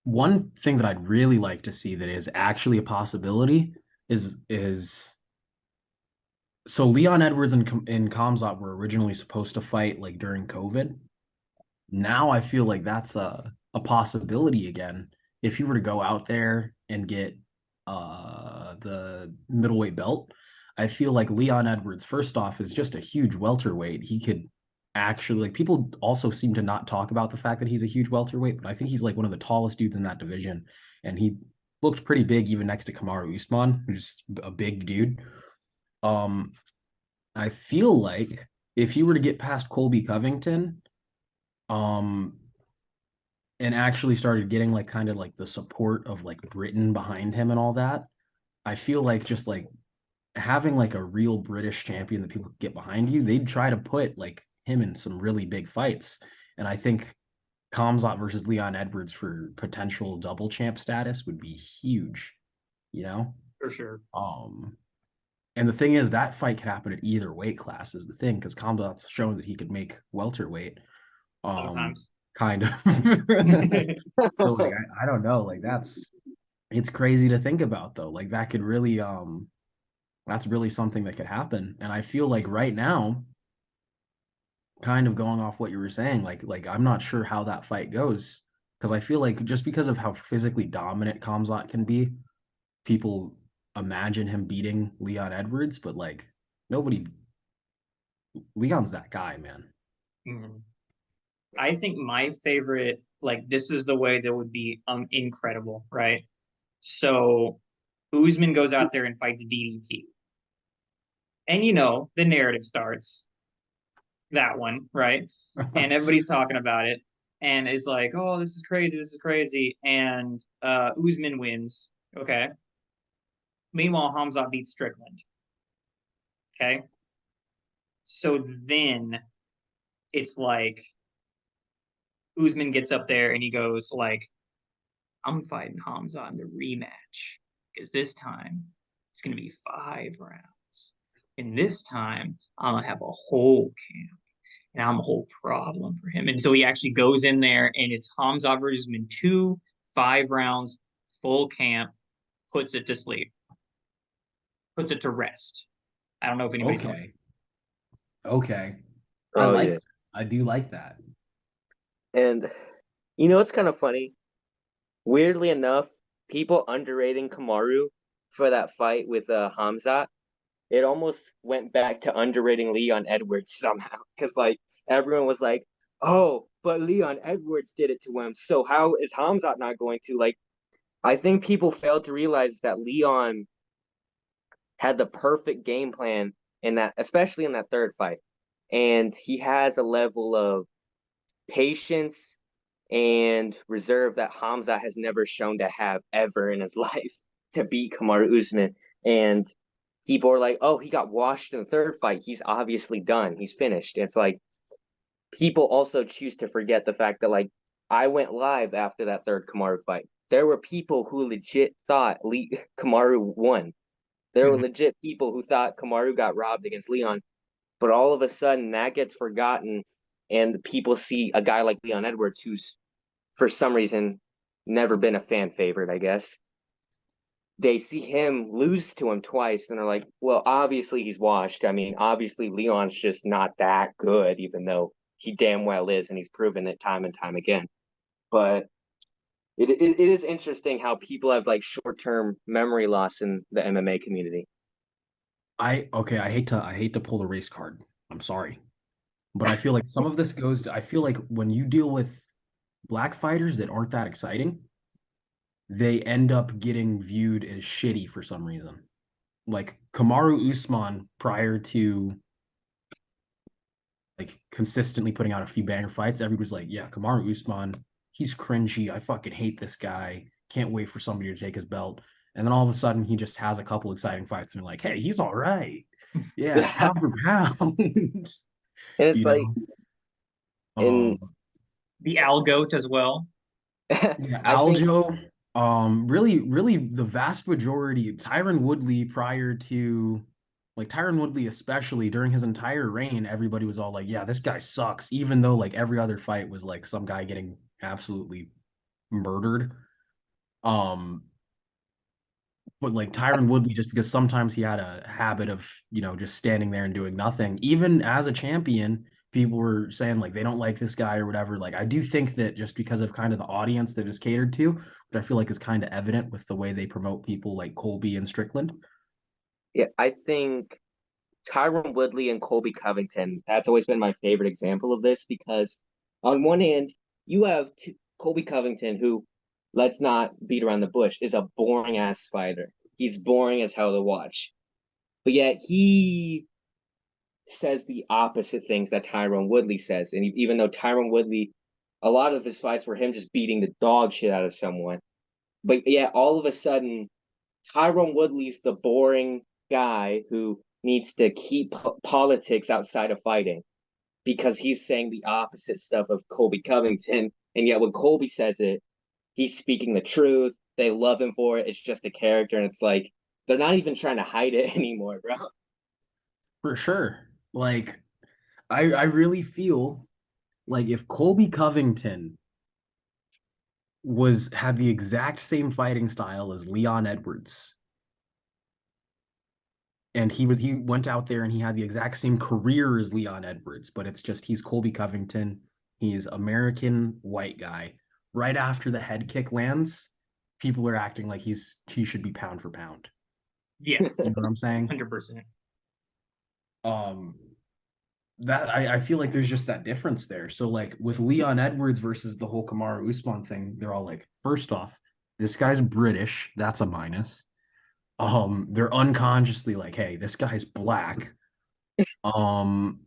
S3: One thing that I'd really like to see that is actually a possibility is so Leon Edwards and Kamzat were originally supposed to fight like during COVID. Now I feel like that's a possibility again. If you were to go out there and get the middleweight belt, I feel like Leon Edwards, first off, is just a huge welterweight. He could actually, like, people also seem to not talk about the fact that he's a huge welterweight, but I think he's like one of the tallest dudes in that division, and he looked pretty big even next to Kamaru Usman, who's a big dude. Um, I feel like if you were to get past Colby Covington, um, and actually started getting like kind of like the support of like Britain behind him and all that, I feel like just like having like a real British champion that people get behind you, they'd try to put like him in some really big fights. And I think Kamzat versus Leon Edwards for potential double champ status would be huge, you know?
S1: For sure.
S3: And the thing is that fight could happen at either weight class is the thing, because Kamzat's shown that he could make welterweight.
S1: Sometimes.
S3: Kind of. So like I don't know, like it's crazy to think about though. Like that could really that's really something that could happen. And I feel like right now, kind of going off what you were saying, like I'm not sure how that fight goes. Because I feel like just because of how physically dominant Kamzat can be, people imagine him beating Leon Edwards, but like nobody Leon's that guy, man.
S1: Mhm. I think my favorite, like this is the way that would be incredible, right? So Usman goes out there and fights DDP. And the narrative starts that one, right? And everybody's talking about it and is like, oh, this is crazy, this is crazy. And Usman wins. Okay. Meanwhile, Hamza beats Strickland. Okay. So then it's like Usman gets up there and he goes like, I'm fighting Hamza in the rematch because this time it's gonna be 5 rounds. And this time I'm gonna have a whole camp and I'm a whole problem for him. And so he actually goes in there and it's Hamza versus Usman 5 rounds, full camp, puts it to sleep, puts it to rest. I don't know if anybody saw it.
S3: Okay.
S2: Oh yeah.
S3: I do like that.
S2: And it's kind of funny. Weirdly enough, people underrating Kamaru for that fight with Hamzat. It almost went back to underrating Leon Edwards somehow, because like everyone was like, "Oh, but Leon Edwards did it to him, so how is Hamzat not going to?" Like, I think people failed to realize that Leon had the perfect game plan in that, especially in that third fight, and he has a level of patience and reserve that Hamza has never shown to have ever in his life to beat Kamaru Usman. And people are like, oh, he got washed in the third fight. He's obviously done. He's finished. It's like people also choose to forget the fact that like I went live after that third Kamaru fight. There were people who legit thought Kamaru won. There were
S1: Mhm.
S2: legit people who thought Kamaru got robbed against Leon, but all of a sudden that gets forgotten, and people see a guy like Leon Edwards, who's for some reason never been a fan favorite, I guess. They see him lose to him twice, and they're like, well, obviously he's washed. I mean, obviously Leon's just not that good, even though he damn well is, and he's proven it time and time again. But it is interesting how people have like short term memory loss in the MMA community.
S3: I hate to pull the race card. I'm sorry. But I feel like some of this goes to, I feel like when you deal with black fighters that aren't that exciting, they end up getting viewed as shitty for some reason. Like Kamaru Usman prior to like consistently putting out a few banger fights, everybody's like, yeah, Kamaru Usman, he's cringy. I fucking hate this guy. Can't wait for somebody to take his belt. And then all of a sudden he just has a couple exciting fights and they're like, hey, he's all right. Yeah,
S2: Yeah.
S3: pound for pound.
S2: And it's
S3: you
S2: like
S3: know?
S2: in
S3: Um
S1: The Al Goat as well.
S3: yeah,
S2: I think
S3: Aljo. Really the vast majority, Tyron Woodley prior to like Tyron Woodley, especially during his entire reign, everybody was all like, yeah, this guy sucks, even though like every other fight was like some guy getting absolutely murdered. Um, but like Tyron Woodley, just because sometimes he had a habit of, just standing there and doing nothing, even as a champion, people were saying like they don't like this guy or whatever. Like I do think that just because of kind of the audience that is catered to, which I feel like is kind of evident with the way they promote people like Colby and Strickland.
S2: yeah, I think Tyron Woodley and Colby Covington, that's always been my favorite example of this because on one hand, you have Colby Covington, who, let's not beat around the bush, is a boring ass fighter. He's boring as hell to watch. But yet he says the opposite things that Tyron Woodley says. And even though Tyron Woodley, a lot of his fights were him just beating the dog shit out of someone. But yeah, all of a sudden, Tyron Woodley's the boring guy who needs to keep politics outside of fighting because he's saying the opposite stuff of Colby Covington. And yet when Colby says it, he's speaking the truth. They love him for it. It's just a character. And it's like, they're not even trying to hide it anymore, bro.
S3: For sure. Like I really feel like if Colby Covington was had the exact same fighting style as Leon Edwards, and he went out there and he had the exact same career as Leon Edwards, but it's just he's Colby Covington. He's American white guy. Right after the head kick lands, people are acting like he should be pound for pound.
S1: Yeah,
S3: You know what I'm saying?
S1: 100%.
S3: Um, that I feel like there's just that difference there. So like with Leon Edwards versus the whole Kamaru Usman thing, they're all like, first off, this guy's British. That's a minus. They're unconsciously like, hey, this guy's black. Um,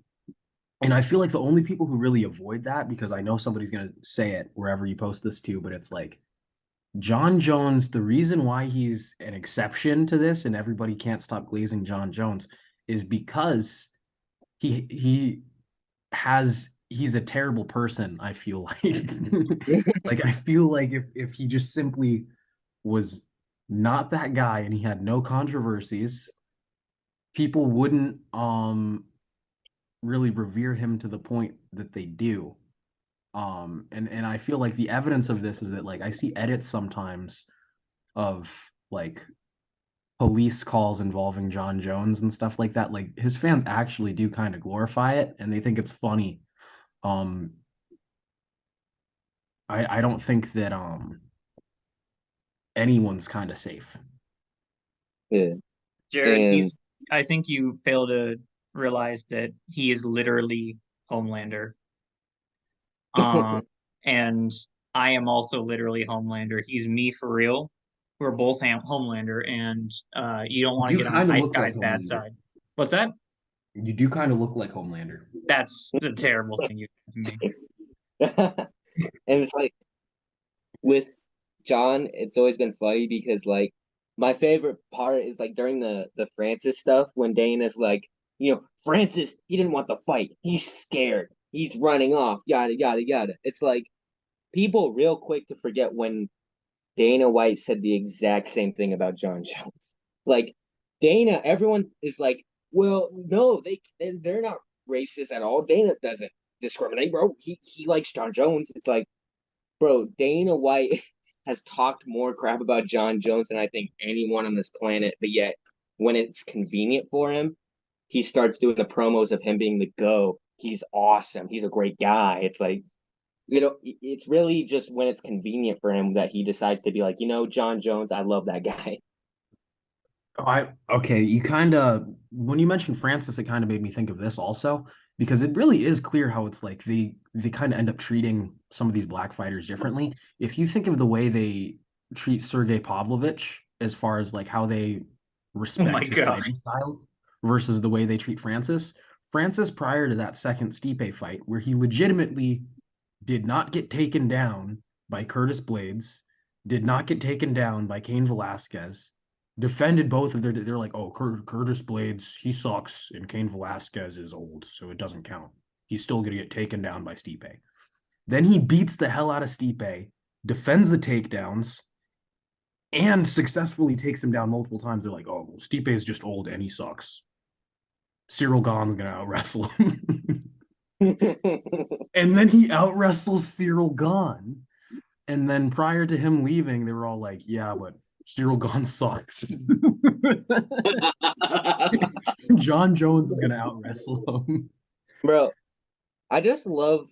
S3: and I feel like the only people who really avoid that, because I know somebody's gonna say it wherever you post this to, but it's like John Jones, the reason why he's an exception to this and everybody can't stop glazing John Jones is because he he's a terrible person, I feel like. Like I feel like if he just simply was not that guy and he had no controversies, people wouldn't really revere him to the point that they do. And I feel like the evidence of this is that like I see edits sometimes of like police calls involving John Jones and stuff like that. Like his fans actually do kind of glorify it and they think it's funny. Um I don't think that anyone's kind of safe.
S2: Yeah.
S1: Jared,
S2: And
S1: I think you fail to realize that he is literally Homelander. Um, and I am also literally Homelander. He's me for real. We're both Homelander, and you don't
S3: You
S1: want to
S3: do
S1: get on
S3: kind of
S1: Ice
S3: look like
S1: Guy's bad
S3: Homelander.
S1: side. What's that?
S3: You do kind of look like Homelander.
S1: That's the terrible thing you did to me.
S2: it's like with John, it's always been funny because like my favorite part is like during the Francis stuff when Dana's like, Francis, he didn't want the fight. He's scared. He's running off. Yada yada yada. It's like people real quick to forget when Dana White said the exact same thing about John Jones. Like Dana, everyone is like, well, no, they're not racist at all. Dana doesn't discriminate, bro. He likes John Jones. It's like, bro, Dana White has talked more crap about John Jones than I think anyone on this planet, but yet when it's convenient for him, he starts doing the promos of him being the GO. He's awesome. He's a great guy. It's like, it's really just when it's convenient for him that he decides to be like, John Jones, I love that guy.
S3: I okay, you kind of when you mentioned Francis, it kind of made me think of this also because it really is clear how it's like they kind of end up treating some of these black fighters differently. If you think of the way they treat Sergey Pavlovich as far as like how they
S1: Oh my
S3: respect his
S1: God.
S3: fighting style versus the way they treat Francis. Francis prior to that second Stipe fight where he legitimately did not get taken down by Curtis Blades, did not get taken down by Cain Velasquez, defended both of they're like, oh, Curtis Blades, he sucks, and Cain Velasquez is old, so it doesn't count. He's still gonna get taken down by Stipe. Then he beats the hell out of Stipe, defends the takedowns, and successfully takes him down multiple times. They're like, oh, well, Stipe is just old and he sucks. Cyril Gahn's gonna out wrestle him. And then he out wrestles Cyril Gahn. And then prior to him leaving, they were all like, yeah, but Cyril Gahn sucks. John Jones is gonna out wrestle him.
S2: Bro, I just love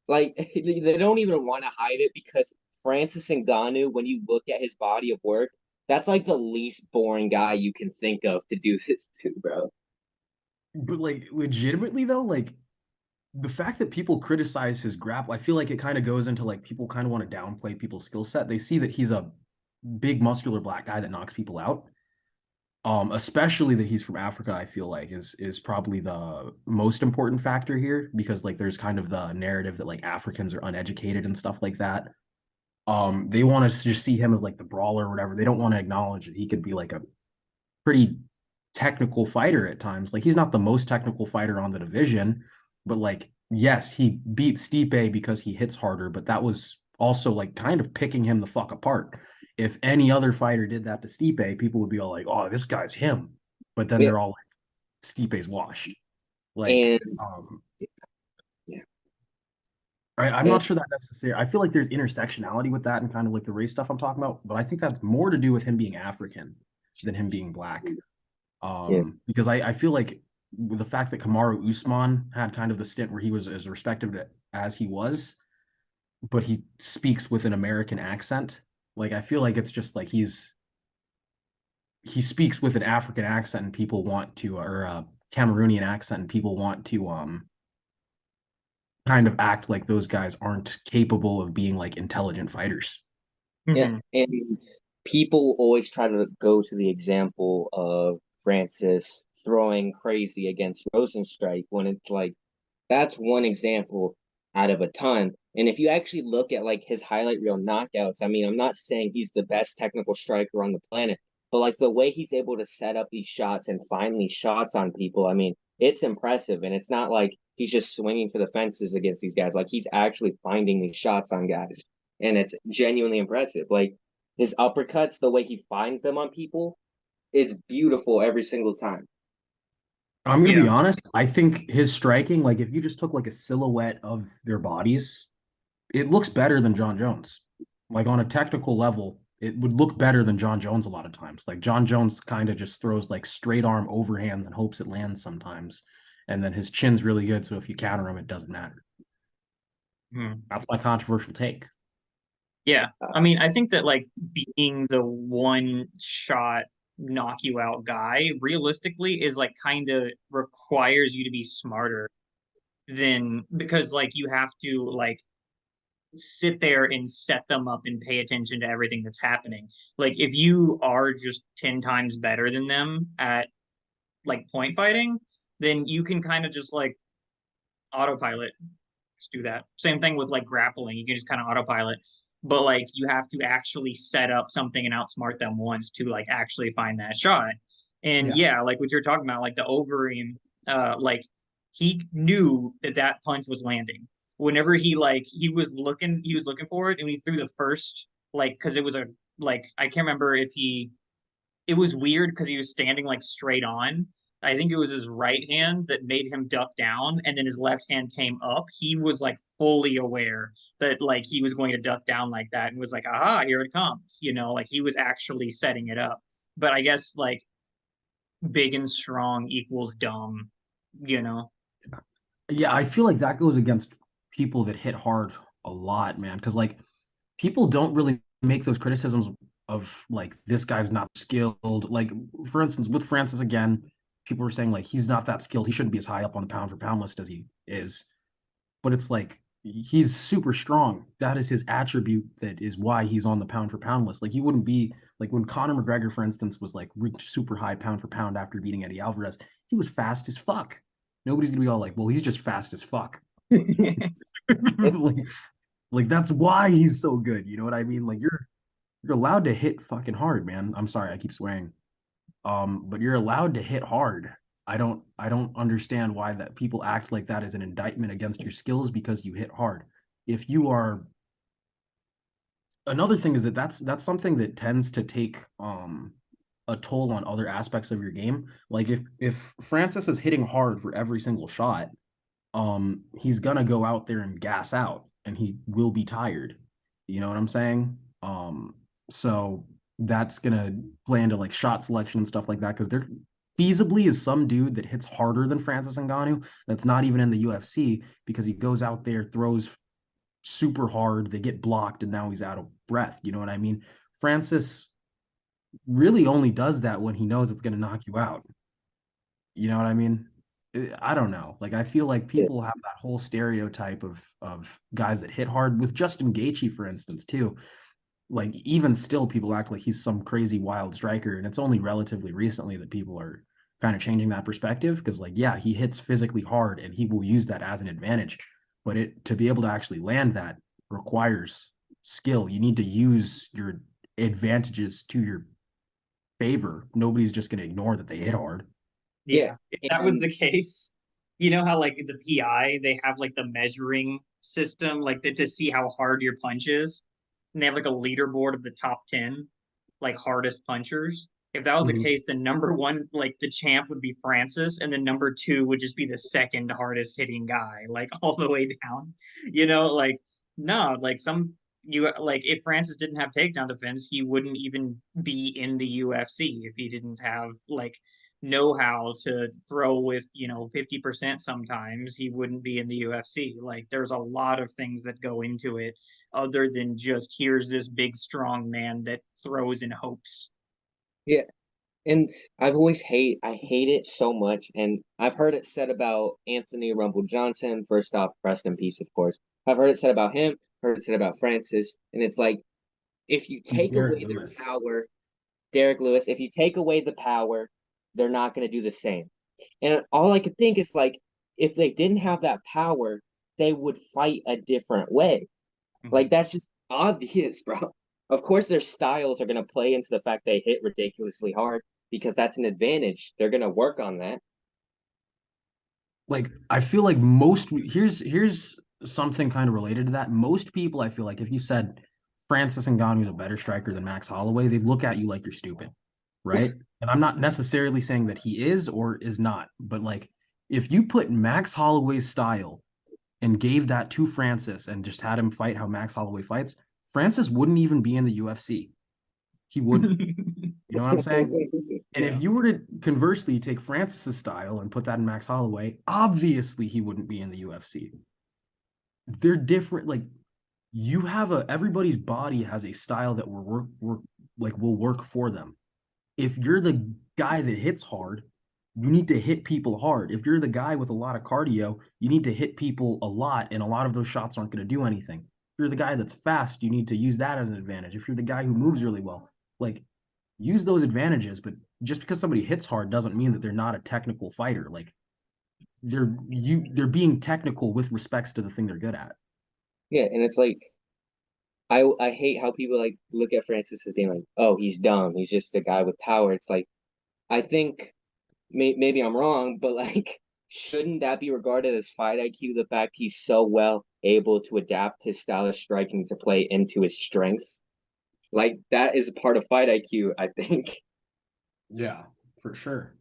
S2: like they don't even want to hide it because Francis Ngannou, when you look at his body of work, that's like the least boring guy you can think of to do this to, bro.
S3: But like legitimately though, like the fact that people criticize his grapple, I feel like it kind of goes into like people kind of want to downplay people's skill set. They see that he's a big muscular black guy that knocks people out. Especially that he's from Africa, I feel like is probably the most important factor here because like there's kind of the narrative that like Africans are uneducated and stuff like that. They want to just see him as like the brawler or whatever. They don't want to acknowledge that he could be like a pretty technical fighter at times. Like he's not the most technical fighter on the division, but like yes, he beat Stipe because he hits harder, but that was also like kind of picking him the fuck apart. If any other fighter did that to Stipe, people would be all like, "Oh, this guy's him," but then
S2: Yeah.
S3: they're all like, "Stipe's washed." Like,
S2: And yeah,
S3: I'm
S2: and
S3: not sure that necessarily. I feel like there's intersectionality with that and kind of like the race stuff I'm talking about, but I think that's more to do with him being African than him being black.
S2: yeah,
S3: Because I feel like with the fact that Kamaru Usman had kind of the stint where he was as respected as he was, but he speaks with an American accent. Like I feel like it's just like he speaks with an African accent and people want to or a Cameroonian accent and people want to kind of act like those guys aren't capable of being like intelligent fighters.
S2: yeah.
S1: Mhm.
S2: And people always try to go to the example of Francis throwing crazy against Rosenstrike when it's like that's one example out of a ton. And if you actually look at like his highlight reel knockouts, I mean, I'm not saying he's the best technical striker on the planet, but like the way he's able to set up these shots and find these shots on people, I mean, it's impressive. And it's not like he's just swinging for the fences against these guys. Like he's actually finding these shots on guys. And it's genuinely impressive. Like his uppercuts, the way he finds them on people, it's beautiful every single time.
S3: I'm gonna be
S1: Yeah.
S3: honest. I think his striking, like if you just took like a silhouette of their bodies, it looks better than John Jones. Like on a technical level, it would look better than John Jones a lot of times. Like John Jones kind of just throws like straight arm overhands and hopes it lands sometimes. And then his chin's really good, so if you counter him, it doesn't matter.
S1: Mhm.
S3: That's my controversial take.
S1: Yeah. I
S2: Uh,
S1: mean, I think that like being the one shot knock you out guy realistically is like kind of requires you to be smarter than because like you have to like sit there and set them up and pay attention to everything that's happening. Like if you are just 10 times better than them at like point fighting, then you can kind of just like autopilot. Just do that. Same thing with like grappling. You can just kind of autopilot. But like you have to actually set up something and outsmart them once to like actually find that shot. And
S3: Yeah.
S1: yeah, like what you're talking about, like the Overeem, like he knew that that punch was landing. Whenever he was looking for it, and he threw the first like because it was a like I can't remember if he it was weird because he was standing like straight on. I think it was his right hand that made him duck down, and then his left hand came up. He was like fully aware that like he was going to duck down like that, and was like, "Aha, here it comes!" Like he was actually setting it up. But I guess like big and strong equals dumb, you know?
S3: Yeah, I feel like that goes against people that hit hard a lot, man. Because like people don't really make those criticisms of like this guy's not skilled. Like for instance, with Francis again, people were saying like he's not that skilled. He shouldn't be as high up on the pound for pound list as he is. But it's like he's super strong. That is his attribute. That is why he's on the pound for pound list. Like he wouldn't be like when Conor McGregor, for instance, was like reached super high pound for pound after beating Eddie Alvarez. He was fast as fuck. Nobody's gonna be all like, well, he's just fast as fuck. like, like that's why he's so good. You know what I mean? Like you're allowed to hit fucking hard, man. I'm sorry, I keep swearing. But you're allowed to hit hard. I don't understand why that people act like that is an indictment against your skills because you hit hard. If you are Another thing is that that's something that tends to take a toll on other aspects of your game. Like if Francis is hitting hard for every single shot, he's gonna go out there and gas out and he will be tired. You know what I'm saying? So that's gonna play into like shot selection and stuff like that because there feasibly is some dude that hits harder than Francis Ngannou that's not even in the UFC because he goes out there, throws super hard, they get blocked, and now he's out of breath. You know what I mean? Francis really only does that when he knows it's gonna knock you out. You know what I mean? I don't know. Like I feel like
S2: Yeah.
S3: people have that whole stereotype of guys that hit hard with Justin Gaethje, for instance, too. Like even still, people act like he's some crazy wild striker, and it's only relatively recently that people are kind of changing that perspective because, like, yeah, he hits physically hard, and he will use that as an advantage. But it to be able to actually land that requires skill. You need to use your advantages to your favor. Nobody's just going to ignore that they hit hard.
S2: Yeah.
S1: Yeah. If that was the case, you know how like the PI, they have like the measuring system, like to see how hard your punch is. And they have like a leaderboard of the top 10, like hardest punchers. If that was the
S3: Mhm.
S1: case, then number one, like the champ would be Francis, and then number two would just be the second hardest hitting guy, like all the way down. Like no, like some you like if Francis didn't have takedown defense, he wouldn't even be in the UFC if he didn't have like know how to throw with 50% sometimes he wouldn't be in the UFC. Like there's a lot of things that go into it other than just here's this big strong man that throws in hopes.
S2: Yeah. And I hate it so much. And I've heard it said about Anthony Rumble Johnson. First off, rest in peace, of course. I've heard it said about him, heard it said about Francis. And it's like, if you take
S3: Derek
S2: away their
S3: Lewis.
S2: power, Derek Lewis, if you take away the power, they're not going to do the same. And all I could think is like, if they didn't have that power, they would fight a different way.
S1: Mm-hmm.
S2: Like that's just obvious, bro. Of course, their styles are going to play into the fact they hit ridiculously hard because that's an advantage. They're going to work on that.
S3: Like I feel like here's something kind of related to that. Most people, I feel like, if you said Francis Ngannou is a better striker than Max Holloway, they'd look at you like you're stupid, right? And I'm not necessarily saying that he is or is not, but like if you put Max Holloway's style and gave that to Francis and just had him fight how Max Holloway fights, Francis wouldn't even be in the UFC. He wouldn't. You know what I'm saying? And if
S1: Yeah.
S3: you were to conversely take Francis's style and put that in Max Holloway, obviously he wouldn't be in the UFC. They're different. Like you have everybody's body has a style that will work for them. If you're the guy that hits hard, you need to hit people hard. If you're the guy with a lot of cardio, you need to hit people a lot, and a lot of those shots aren't going to do anything. If you're the guy that's fast, you need to use that as an advantage. If you're the guy who moves really well, like use those advantages, but just because somebody hits hard doesn't mean that they're not a technical fighter. Like they're being technical with respects to the thing they're good at.
S2: Yeah, and it's like I hate how people like look at Francis as being like, oh, he's dumb. He's just a guy with power. It's like I think maybe I'm wrong, but like shouldn't that be regarded as fight IQ? The fact he's so well able to adapt his style of striking to play into his strengths, like that is a part of fight IQ, I think.
S3: Yeah, for sure.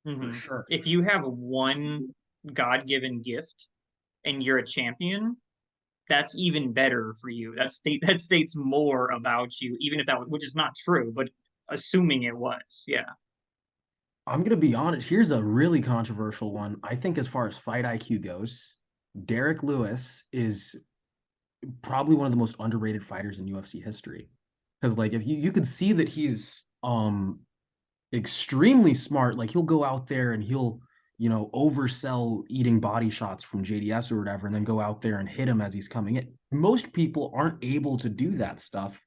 S3: For
S1: Hmm.
S3: sure.
S1: If you have one God-given gift and you're a champion, that's even better for you. That states more about you, even if which is not true, but assuming it was, yeah.
S3: I'm gonna be honest. Here's a really controversial one. I think as far as fight IQ goes, Derek Lewis is probably one of the most underrated fighters in UFC history. Because like if you could see that he's extremely smart. Like he'll go out there and he'll, oversell eating body shots from JDS or whatever, and then go out there and hit him as he's coming in. Most people aren't able to do that stuff.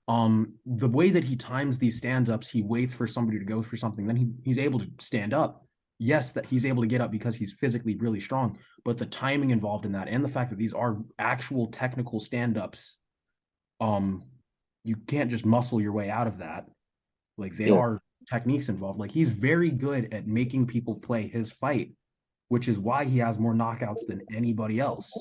S3: The way that he times these stand-ups, he waits for somebody to go for something, then he's able to stand up. Yes, that he's able to get up because he's physically really strong, but the timing involved in that and the fact that these are actual technical stand-ups, um, you can't just muscle your way out of that. Like they
S2: Yeah.
S3: are techniques involved. Like he's very good at making people play his fight, which is why he has more knockouts than anybody else.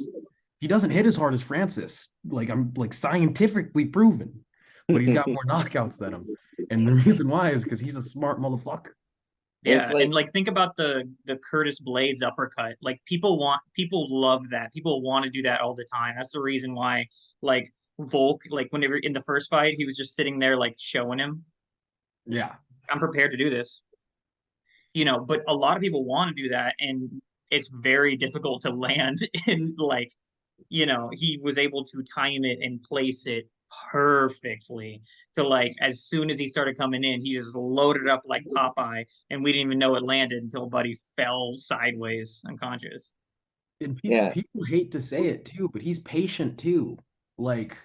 S3: He doesn't hit as hard as Francis. Like I'm like scientifically proven, but he's got more knockouts than him. And the reason why is because he's a smart motherfucker.
S2: It's
S1: Yeah,
S2: like
S1: and like think about the Curtis Blades uppercut. Like people love that. People want to do that all the time. That's the reason why like Volk, like whenever in the first fight, he was just sitting there like showing him,
S3: Yeah.
S1: I'm prepared to do this. But a lot of people want to do that, and it's very difficult to land in like, he was able to time it and place it perfectly to like as soon as he started coming in, he just loaded up like Popeye, and we didn't even know it landed until Buddy fell sideways unconscious.
S3: And
S2: yeah,
S3: people hate to say it too, but he's patient too. Like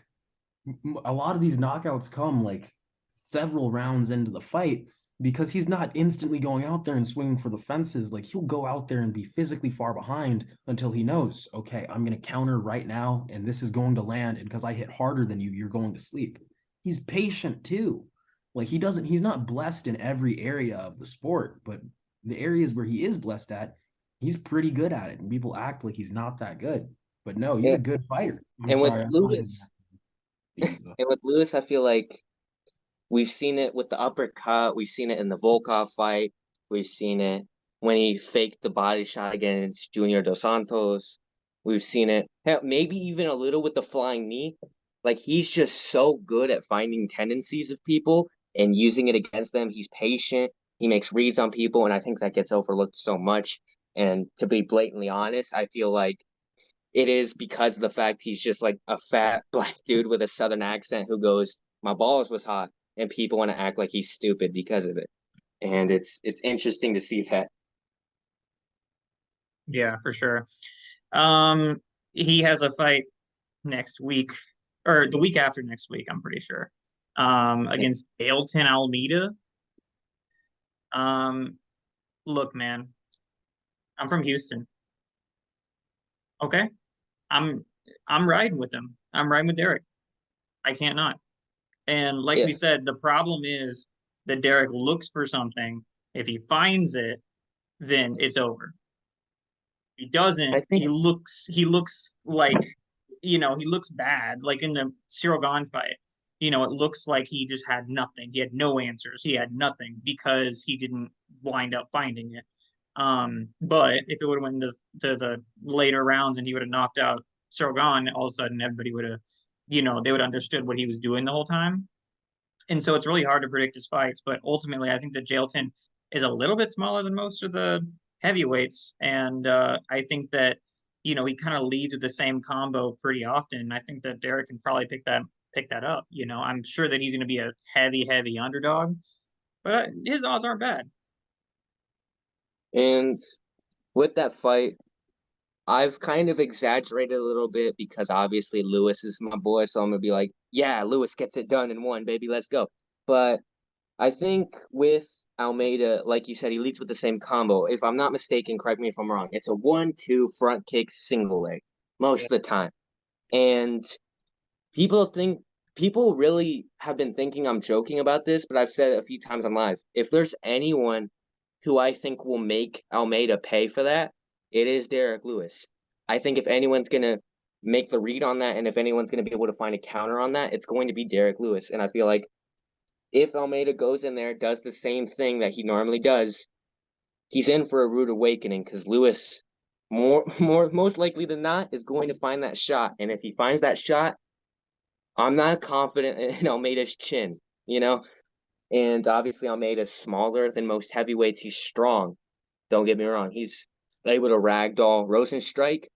S3: a lot of these knockouts come like several rounds into the fight because he's not instantly going out there and swinging for the fences. Like he'll go out there and be physically far behind until he knows, okay, I'm going to counter right now and this is going to land. And because I hit harder than you, you're going to sleep. He's patient too. Like he's not blessed in every area of the sport, but the areas where he is blessed at, he's pretty good at it. And people act like he's not that good. But no, he's
S2: yeah.
S3: a good fighter. I'm
S2: And with
S3: sorry, I don't mean
S2: Lewis,
S3: that.
S2: and with Lewis, I feel like we've seen it with the uppercut. We've seen it in the Volkov fight. We've seen it when he faked the body shot against Junior Dos Santos. We've seen it, heck, maybe even a little with the flying knee. Like he's just so good at finding tendencies of people and using it against them. He's patient. He makes reads on people, and I think that gets overlooked so much. And to be blatantly honest, I feel like it is because of the fact he's just like a fat black dude with a southern accent who goes, "My balls was hot," and people want to act like he's stupid because of it. And it's interesting to see that.
S1: Yeah, for sure. Um, he has a fight next week or the week after next week, I'm pretty sure. Against Ailton Almeida. Um, Look, man, I'm from Houston. Okay. I'm I'm riding with them. I'm riding with Derek. I can't not. And like we
S2: Yeah,
S1: said, the problem is that Derek looks for something. If he finds it, then it's over. He
S2: I
S1: doesn't,
S2: think
S1: he looks like, he looks bad. Like in the Cyril Gahn fight, it looks like he just had nothing. He had no answers. He had nothing because he didn't wind up finding it. But if it would have went to the later rounds and he would have knocked out Cyril Gahn, all of a sudden everybody would have, they would have understood what he was doing the whole time. And so it's really hard to predict his fights. But ultimately, I think that Jailton is a little bit smaller than most of the heavyweights, and I think that he kind of leads with the same combo pretty often. I think that Derek can probably pick that up. I'm sure that he's going to be a heavy underdog, but his odds aren't bad.
S2: and with that fight, I've kind of exaggerated a little bit because obviously Lewis is my boy, so I'm gonna be like, yeah, Lewis gets it done in one, baby, let's go. But I think with Almeida, like you said, he leads with the same combo. If I'm not mistaken, correct me if I'm wrong. It's a 1-2 front kick single leg most
S1: Yeah.
S2: of the time. And people think people really have been thinking I'm joking about this, but I've said it a few times on live. If there's anyone who I think will make Almeida pay for that, it is Derek Lewis. I think if anyone's gonna make the read on that, and if anyone's gonna be able to find a counter on that, it's going to be Derek Lewis. And I feel like if Almeida goes in there, does the same thing that he normally does, he's in for a rude awakening because Lewis, most likely than not, is going to find that shot. And if he finds that shot, I'm not confident in Almeida's chin, you know? And obviously, Almeida's smaller than most heavyweights. He's strong. Don't get me wrong. He's able to ragdoll Rosenstrike.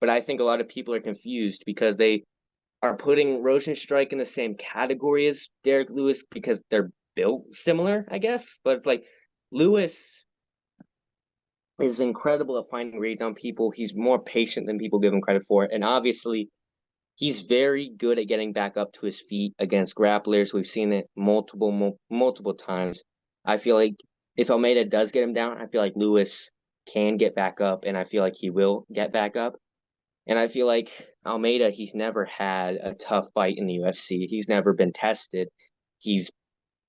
S2: But I think a lot of people are confused because they are putting Rosenstrike in the same category as Derek Lewis because they're built similar, I guess. But it's like Lewis is incredible at finding reads on people. He's more patient than people give him credit for. And obviously, he's very good at getting back up to his feet against grapplers. We've seen it multiple times. I feel like if Almeida does get him down, I feel like Lewis can get back up, and I feel like he will get back up. And I feel like Almeida, he's never had a tough fight in the UFC. He's never been tested. He's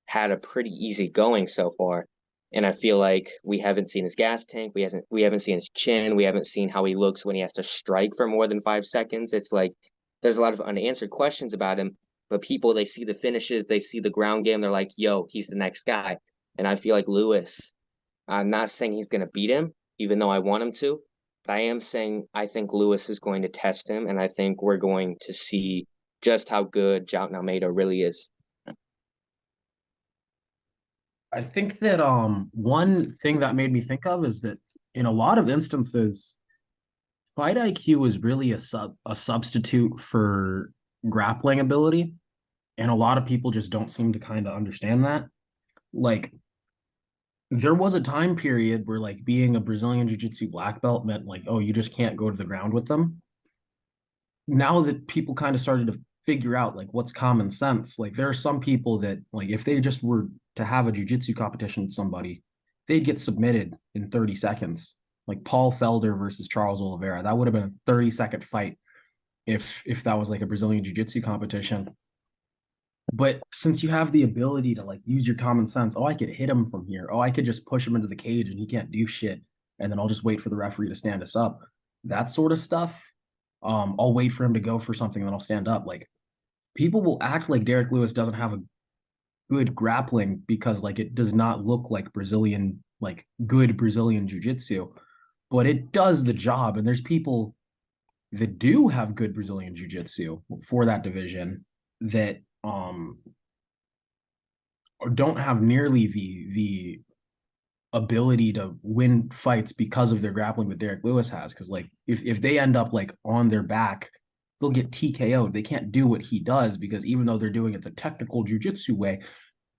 S2: had a pretty easy going so far. And I feel like we haven't seen his gas tank. We haven't seen his chin. We haven't seen how he looks when he has to strike for more than 5 seconds. It's like there's a lot of unanswered questions about him. But people, they see the finishes, they see the ground game. They're like, yo, he's the next guy. And I feel like Lewis, I'm not saying he's going to beat him, even though I want him to. But I am saying I think Lewis is going to test him. And I think we're going to see just how good Jout Almeida really is.
S3: I think that one thing that made me think of is that in a lot of instances, fight IQ is really a substitute for grappling ability, and a lot of people just don't seem to kind of understand that. Like there was a time period where like being a Brazilian Jiu-Jitsu black belt meant like, oh, you just can't go to the ground with them. Now that people kind of started to figure out like what's common sense, like there are some people that like if they just were to have a jiu-jitsu competition with somebody, they'd get submitted in 30 seconds. Like Paul Felder versus Charles Oliveira. That would have been a 30-second fight if that was like a Brazilian jiu-jitsu competition. But since you have the ability to like use your common sense, oh, I could hit him from here. Oh, I could just push him into the cage and he can't do shit. And then I'll just wait for the referee to stand us up. That sort of stuff. I'll wait for him to go for something and then I'll stand up. Like people will act like Derek Lewis doesn't have a good grappling because like it does not look like Brazilian, like good Brazilian jiu-jitsu, but it does the job. And there's people that do have good Brazilian jiu-jitsu for that division that don't have nearly the ability to win fights because of their grappling that Derek Lewis has. Because like if they end up like on their back, they'll get TKO'd. They can't do what he does because even though they're doing it the technical jiu-jitsu way,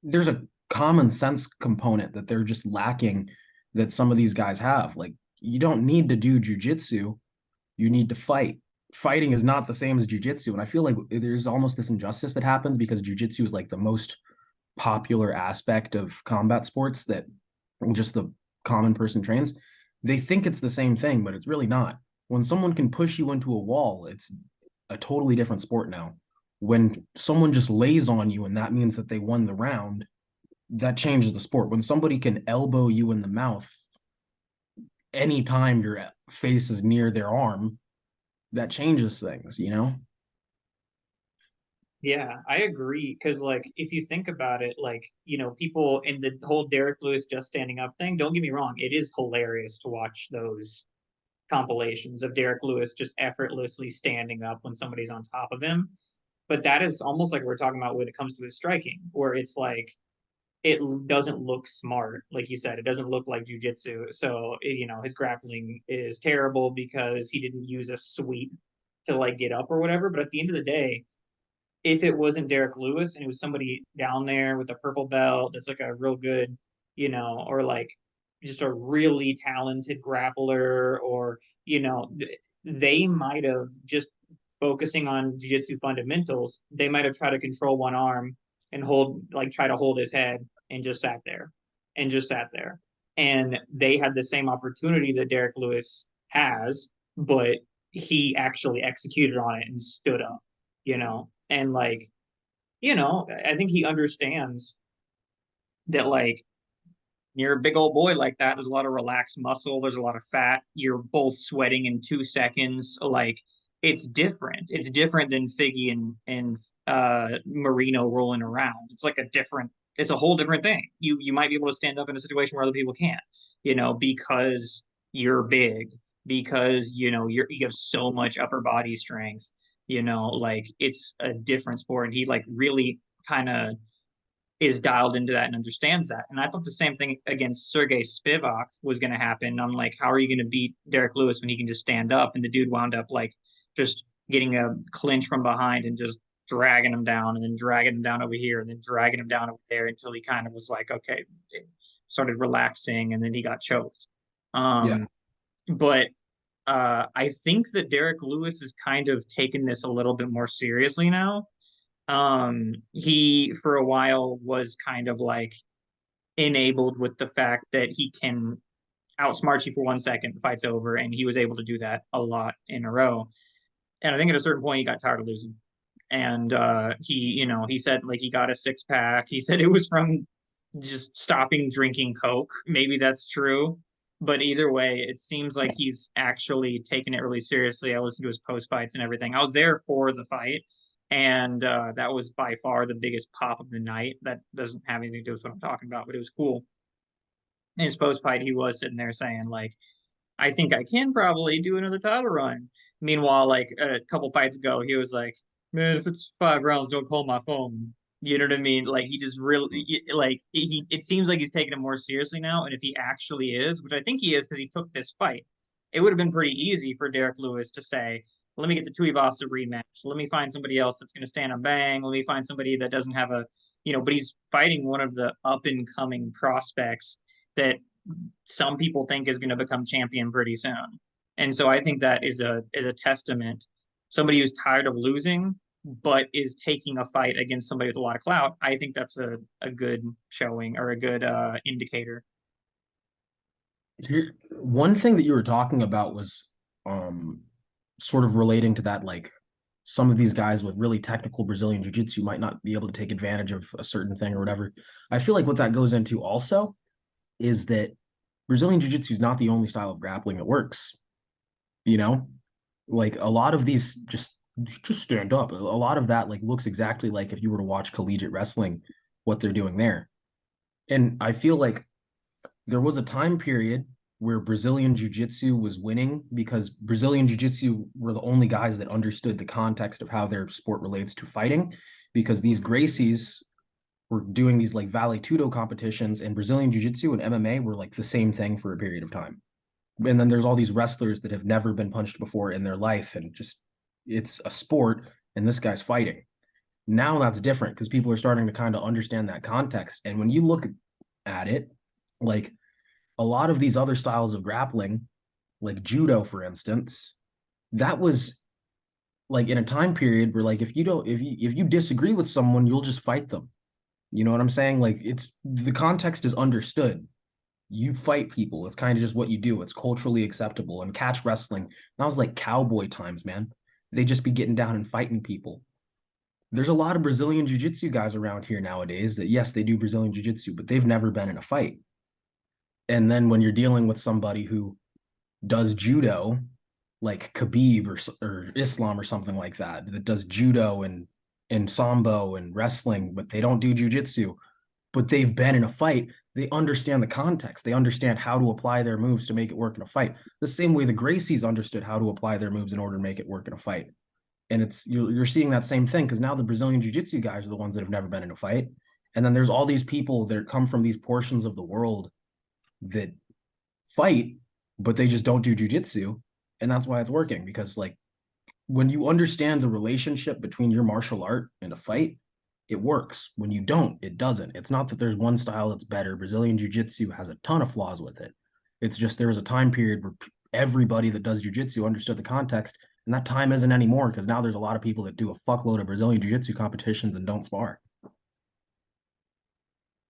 S3: there's a common sense component that they're just lacking that some of these guys have. Like you don't need to do jiu-jitsu, you need to fight. Fighting is not the same as jiu-jitsu, and I feel like there's almost this injustice that happens because jiu-jitsu is like the most popular aspect of combat sports that just the common person trains. They think it's the same thing, but it's really not. When someone can push you into a wall, it's a totally different sport now. When someone just lays on you and that means that they won the round, that changes the sport. When somebody can elbow you in the mouth anytime your face is near their arm, that changes things, you know?
S1: Yeah, I agree. Because, like, if you think about it, like, people in the whole Derek Lewis just standing up thing, don't get me wrong, it is hilarious to watch those compilations of Derek Lewis just effortlessly standing up when somebody's on top of him. But that is almost like we're talking about when it comes to his striking, where it's like it doesn't look smart. Like you said, it doesn't look like jujitsu. So, his grappling is terrible because he didn't use a sweep to like get up or whatever. But at the end of the day, if it wasn't Derek Lewis and it was somebody down there with a purple belt that's like a real good, or like just a really talented grappler, or, they might have just focusing on jiu-jitsu fundamentals, they might have tried to control one arm and try to hold his head and just sat there and just sat there. And they had the same opportunity that Derek Lewis has, but he actually executed on it and stood up, and like, I think he understands that like you're a big old boy like that. There's a lot of relaxed muscle. There's a lot of fat. You're both sweating in 2 seconds. Like it's different. It's different than Figgy and Marino rolling around. It's like a different it's a whole different thing. You might be able to stand up in a situation where other people can't, because you're big, because you have so much upper body strength, like it's a different sport. And he like really kind of is dialed into that and understands that. And I thought the same thing against Sergey Spivak was going to happen. I'm like, how are you going to beat Derek Lewis when he can just stand up? And the dude wound up like just getting a clinch from behind and just dragging him down, and then dragging him down over here, and then dragging him down over there until he kind of was like, okay, started relaxing, and then he got choked.
S3: Yeah.
S1: But I think that Derek Lewis has kind of taken this a little bit more seriously now. He for a while was kind of like enabled with the fact that he can outsmart you for 1 second, the fight's over, and he was able to do that a lot in a row. And I think at a certain point he got tired of losing. And he said like he got a 6 pack. He said it was from just stopping drinking Coke. Maybe that's true. But either way, it seems like he's actually taken it really seriously. I listened to his post fights and everything. I was there for the fight, and that was by far the biggest pop of the night. That doesn't have anything to do with what I'm talking about, but it was cool. In his post fight, he was sitting there saying like, I think I can probably do another title run. Meanwhile, like a couple fights ago, he was like, "Man, if it's 5 rounds, don't call my phone." You know what I mean? Like he just really like he. It seems like he's taking it more seriously now, and if he actually is, which I think he is, because he took this fight, it would have been pretty easy for Derek Lewis to say, "Let me get the Tuivasa rematch. Let me find somebody else that's going to stand on bang. Let me find somebody that doesn't have a, But he's fighting one of the up and coming prospects that some people think is going to become champion pretty soon. And so I think that is a testament. Somebody who's tired of losing but is taking a fight against somebody with a lot of clout. I think that's a good showing, or a good indicator.
S3: One thing that you were talking about was um sort of relating to that, like some of these guys with really technical Brazilian jiu-jitsu might not be able to take advantage of a certain thing or whatever. I feel like what that goes into also is that Brazilian jiu-jitsu is not the only style of grappling that works. You know, like a lot of these just stand up. A lot of that like looks exactly like if you were to watch collegiate wrestling, what they're doing there. And I feel like there was a time period where Brazilian jiu-jitsu was winning because Brazilian jiu-jitsu were the only guys that understood the context of how their sport relates to fighting, because these Gracies were doing these like Vale Tudo competitions, and Brazilian jiu-jitsu and MMA were like the same thing for a period of time. And then there's all these wrestlers that have never been punched before in their life, and just it's a sport, and this guy's fighting. Now that's different because people are starting to kind of understand that context. And when you look at it, like a lot of these other styles of grappling, like judo, for instance, that was like in a time period where like if you disagree with someone, you'll just fight them. You know what I'm saying? Like it's the context is understood. You fight people. It's kind of just what you do. It's culturally acceptable. And catch wrestling, that was like cowboy times, man. They just be getting down and fighting people. There's a lot of Brazilian jiu-jitsu guys around here nowadays that yes, they do Brazilian jiu-jitsu, but they've never been in a fight. And then when you're dealing with somebody who does judo, like Khabib or Islam or something like that, that does judo and sambo and wrestling, but they don't do jujitsu, but they've been in a fight. They understand the context. They understand how to apply their moves to make it work in a fight. The same way the Gracies understood how to apply their moves in order to make it work in a fight. And it's you're seeing that same thing because now the Brazilian jiu-jitsu guys are the ones that have never been in a fight. And then there's all these people that come from these portions of the world that fight, but they just don't do jujitsu, and that's why it's working. Because like when you understand the relationship between your martial art and a fight, it works. When you don't, it doesn't. It's not that there's one style that's better. Brazilian jiu-jitsu has a ton of flaws with it. It's just there was a time period where everybody that does jiu-jitsu understood the context, and that time isn't anymore because now there's a lot of people that do a fuckload of Brazilian jiu-jitsu competitions and don't spar.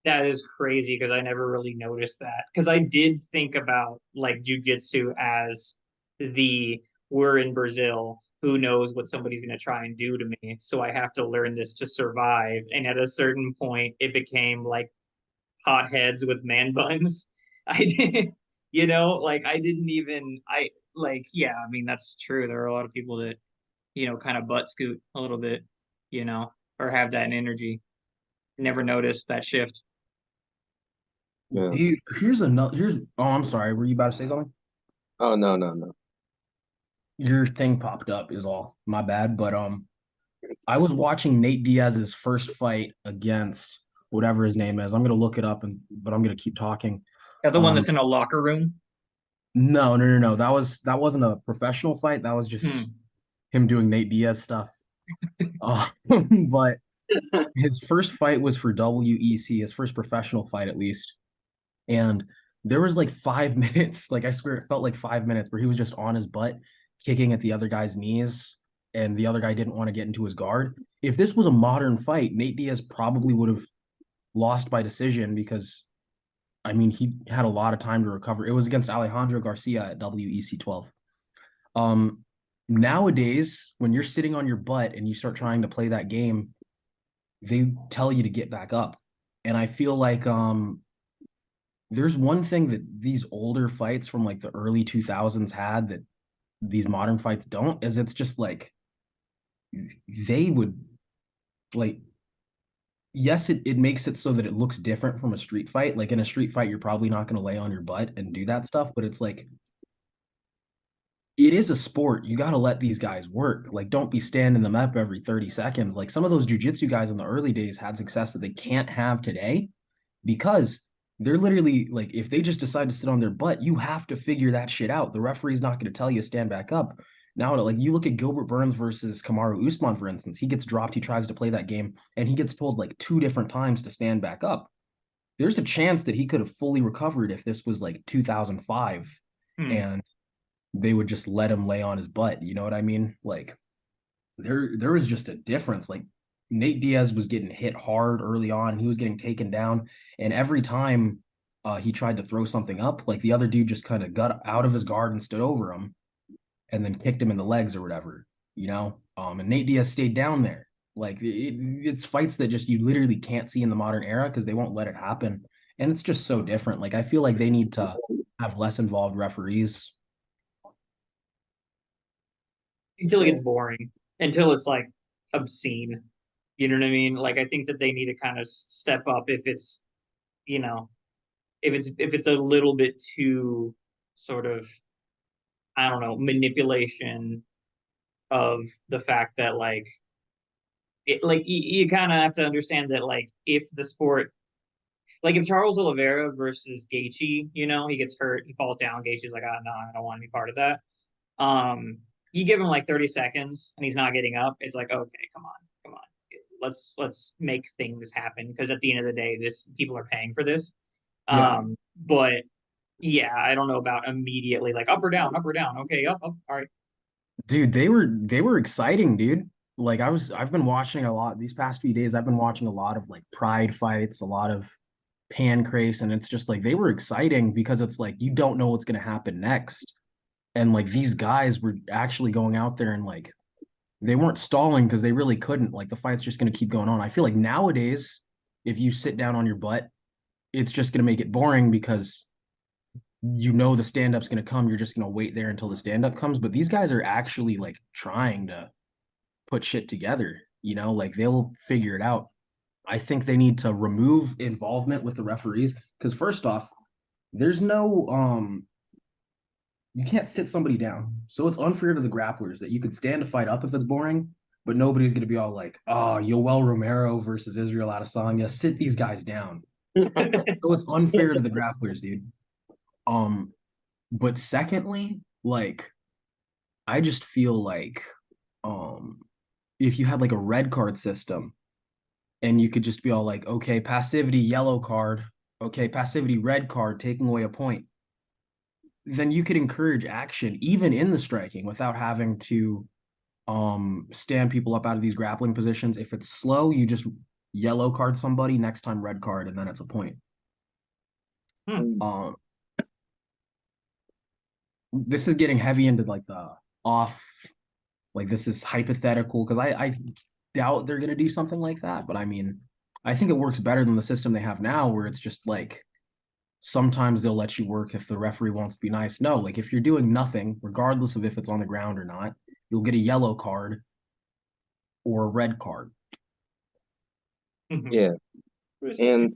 S1: That is crazy because I never really noticed that. Because I did think about like jujitsu as the we're in Brazil, who knows what somebody's going to try and do to me. So I have to learn this to survive. And at a certain point, it became like hot heads with man buns. I did, like I didn't even, I like, yeah, I mean, that's true. There are a lot of people that, kind of butt scoot a little bit, or have that energy. Never noticed that shift.
S2: Yeah.
S3: Dude, here's another. Oh, I'm sorry. Were you about to say something?
S2: Oh no.
S3: Your thing popped up is all. My bad. But I was watching Nate Diaz's first fight against whatever his name is. I'm gonna look it up, but I'm gonna keep talking.
S1: Yeah, the one that's in a locker room.
S3: No. That wasn't a professional fight. That was just
S1: Hmm.
S3: him doing Nate Diaz stuff. Uh, but his first fight was for WEC, his first professional fight at least. And there was like 5 minutes, like I swear it felt like 5 minutes where he was just on his butt, kicking at the other guy's knees, and the other guy didn't want to get into his guard. If this was a modern fight, Nate Diaz probably would have lost by decision because I mean he had a lot of time to recover. It was against Alejandro Garcia at WEC 12. Um Nowadays, when you're sitting on your butt and you start trying to play that game, they tell you to get back up. And I feel like there's one thing that these older fights from like the early 2000s had that these modern fights don't, is it's just like they would like yes, it makes it so that it looks different from a street fight. Like in a street fight, you're probably not going to lay on your butt and do that stuff, but it's like it is a sport. You got to let these guys work. Like, don't be standing them up every 30 seconds. Like some of those jujitsu guys in the early days had success that they can't have today because they're literally like, if they just decide to sit on their butt, you have to figure that shit out. The referee's not going to tell you to stand back up. Now, like you look at Gilbert Burns versus Kamaru Usman, for instance, he gets dropped. He tries to play that game and he gets told like 2 different times to stand back up. There's a chance that he could have fully recovered if this was like 2005
S1: Hmm.
S3: and they would just let him lay on his butt. You know what I mean? Like there was just a difference. Like Nate Diaz was getting hit hard early on. He was getting taken down, and every time he tried to throw something up, like the other dude just kind of got out of his guard and stood over him, and then kicked him in the legs or whatever. You know, and Nate Diaz stayed down there. Like it's fights that just you literally can't see in the modern era because they won't let it happen, and it's just so different. Like I feel like they need to have less involved referees.
S1: Until it gets boring, until it's like obscene. You know what I mean? Like I think that they need to kind of step up if it's, you know, if it's a little bit too sort of, I don't know, manipulation of the fact that like you kind of have to understand that like if the sport, like if Charles Oliveira versus Gaethje, you know, he gets hurt, he falls down, Gaethje's like, oh no, I don't want to be part of that. Um, you give him like 30 seconds and he's not getting up. It's like, okay, come on. Let's make things happen because at the end of the day, this people are paying for this.
S3: Yeah,
S1: But yeah, I don't know about immediately like up or down, up or down. Okay, up, up. All right.
S3: dude, they were exciting, dude. Like I've been watching a lot these past few days. I've been watching a lot of like pride fights, a lot of pancrase, and it's just like they were exciting because it's like you don't know what's gonna happen next. And like these guys were actually going out there and like they weren't stalling because they really couldn't. Like the fight's just gonna keep going on. I feel like nowadays, if you sit down on your butt, it's just gonna make it boring because you know the stand-up's gonna come. You're just gonna wait there until the stand-up comes. But these guys are actually like trying to put shit together, you know, like they'll figure it out. I think they need to remove involvement with the referees because first off, there's no you can't sit somebody down. So it's unfair to the grapplers that you could stand a fight up if it's boring, but nobody's gonna be all like, oh, Yoel Romero versus Israel Adesanya, sit these guys down. So it's unfair to the grapplers, dude. Um, but secondly, like I just feel like um if you had like a red card system and you could just be all like, okay, passivity, yellow card, okay, passivity, red card, taking away a point, then you could encourage action even in the striking without having to stand people up out of these grappling positions. If it's slow, you just yellow card somebody, next time red card, and then it's a point.
S1: Hmm.
S3: Um this is getting heavy into like the off, like this is hypothetical because I doubt they're gonna do something like that. But I mean, I think it works better than the system they have now, where it's just like sometimes they'll let you work if the referee wants to be nice. No, like if you're doing nothing, regardless of if it's on the ground or not, you'll get a yellow card or a red card.
S1: Mhm.
S2: Yeah. And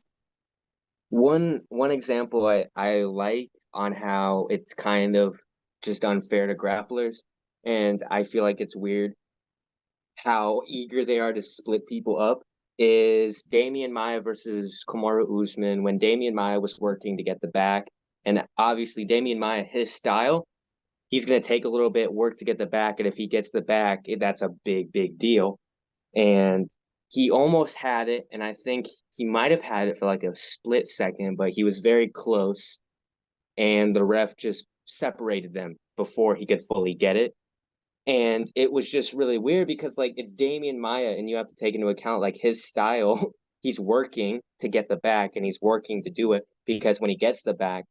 S2: one example I like on how it's kind of just unfair to grapplers, and I feel like it's weird how eager they are to split people up, is Damian Maia versus Kamaru Usman when Damian Maia was working to get the back. And obviously Damian Maia, his style, he's gonna take a little bit work to get the back, and if he gets the back, that's a big deal. And he almost had it, and I think he might have had it for like a split second, but he was very close, and the ref just separated them before he could fully get it. And it was just really weird because like it's Damian Maya, and you have to take into account like his style. He's working to get the back, and he's working to do it because when he gets the back,